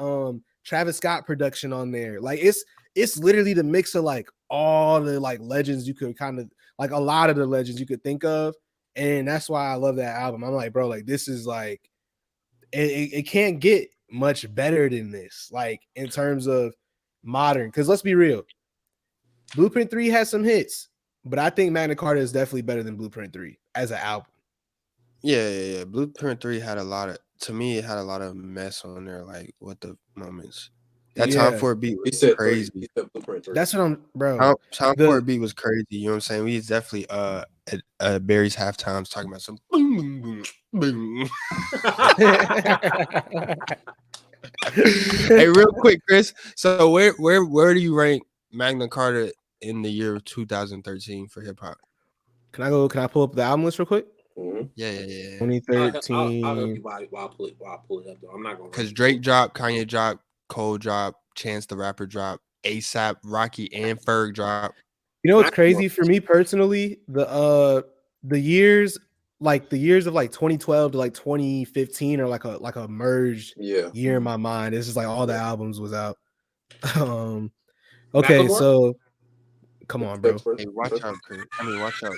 Travis Scott production on there. Like it's literally the mix of like all the like legends you could kind of like a lot of the legends you could think of, and that's why I love that album. I'm like, bro, like this is like it can't get much better than this, like in terms of modern. Because let's be real, Blueprint 3 has some hits. But I think Magna Carta is definitely better than Blueprint 3 as an album. Yeah. Blueprint 3 had a lot of, to me, it had a lot of mess on there, like what the moments. That Time for a beat was crazy. He said Blueprint 3. That's what I'm, bro. Time for a beat was crazy. You know what I'm saying? We definitely at Barry's halftimes talking about some boom boom boom boom. Hey, real quick, Chris. So where do you rank Magna Carta in the year 2013 for hip hop? Can I pull up the album list real quick? Mm-hmm. Yeah. 2013. I'll help you while I pull it up though. I'm not gonna Because Drake dropped, Kanye dropped, Cole dropped, Chance the Rapper dropped, ASAP, Rocky, and Ferg dropped. You know what's crazy for me personally? The years of like 2012 to like 2015 are like a merged year in my mind. It's just like all the albums was out. Okay, so come on, bro. Hey, watch out, Chris. I mean, watch out.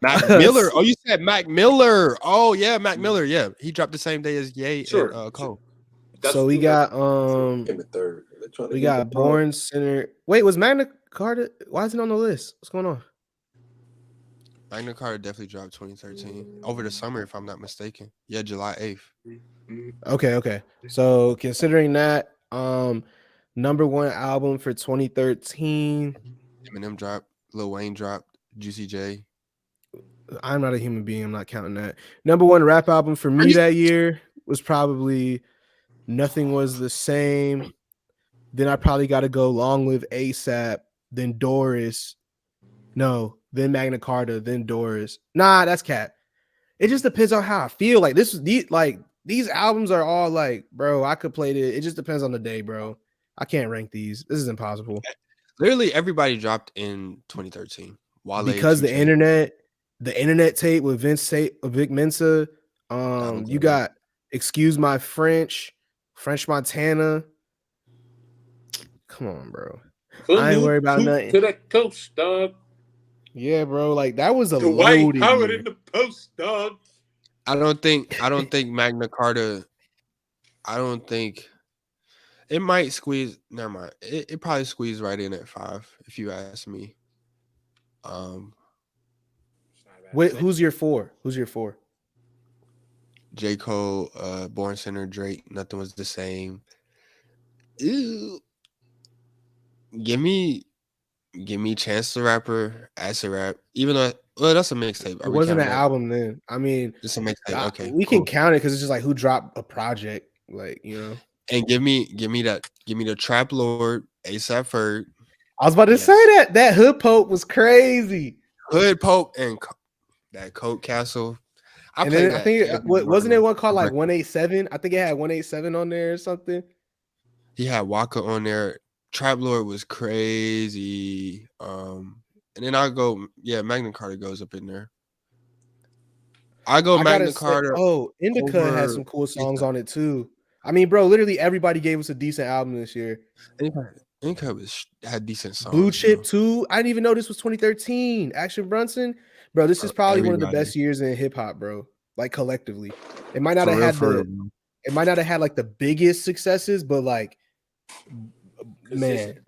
Mac Miller. Oh, you said Mac Miller. Oh yeah, Mac Miller. Yeah, he dropped the same day as Ye and Cole. So we got third. We got Born Center. Wait, was Magna Carta? Why is it on the list? What's going on? Magna Carta definitely dropped 2013 over the summer, if I'm not mistaken. Yeah, July 8th. Okay. So considering that, number one album for 2013. Eminem dropped, Lil Wayne dropped, Juicy J. I'm not a human being. I'm not counting that. Number one rap album for me that year was probably Nothing Was the Same. Then I probably got to go Long Live ASAP, then Doris. No, then Magna Carta, then Doris. Nah, that's cat. It just depends on how I feel. Like these albums are all like, bro, I could play it. It just depends on the day, bro. I can't rank these. This is impossible. Literally everybody dropped in 2013. Wale, because the internet tape with Vic Mensa. You got Excuse My French Montana. Come on, bro. I ain't worried about nothing. To that coast, dog. Yeah, bro. Like that was a the white loaded power year. in the post, dog. I don't think Magna Carta. I don't think it might squeeze. Never mind. It probably squeezed right in at 5, if you ask me. Wait, who's your 4? J. Cole, Born Center, Drake, Nothing Was the Same. Ew. Give me Chance the Rapper, Acid Rap. Even though, well, that's a mixtape. It wasn't an album then. I mean, just a mixtape. Okay, we can count it because it's just like who dropped a project, like, you know. And give me the Trap Lord, ASAP Ferg. I was about to say that Hood Pope was crazy. Hood Pope and that Coke Castle. I think wasn't there one called like 187? I think it had 187 on there or something. He had Waka on there. Trap Lord was crazy. And then I'll go, Magna Carta goes up in there. Magna Carta. Indica has some cool songs on it too. I mean, bro, literally everybody gave us a decent album this year. Indica had decent songs. Blue Chip too. I didn't even know this was 2013. Action Bronson. Bro, this is probably one of the best years in hip hop, bro. Like collectively. It might not have had like the biggest successes, but like man.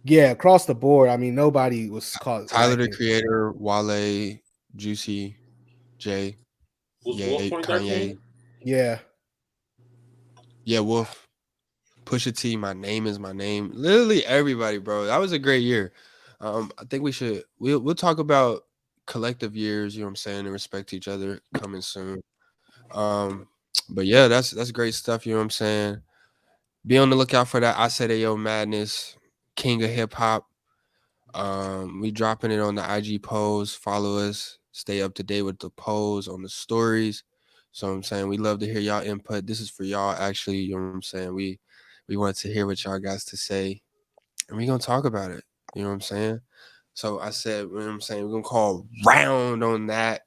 Yeah, across the board. I mean, nobody was caught. Tyler the Creator, Wale, Juicy J, Kanye. Yeah. Yeah, Wolf. Pusha T, My Name Is My Name. Literally everybody, bro. That was a great year. I think we'll talk about collective years, you know what I'm saying, and respect each other coming soon. But yeah, that's great stuff. You know what I'm saying? Be on the lookout for that I Said AYOO Madness, King of Hip Hop. We dropping it on the IG polls. Follow us. Stay up to date with the polls on the stories. So I'm saying we love to hear y'all input. This is for y'all actually. You know what I'm saying? We want to hear what y'all guys to say, and we gonna talk about it. You know what I'm saying? So I said, you know what I'm saying, we're gonna call round on that,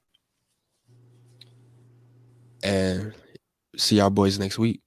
and see y'all boys next week.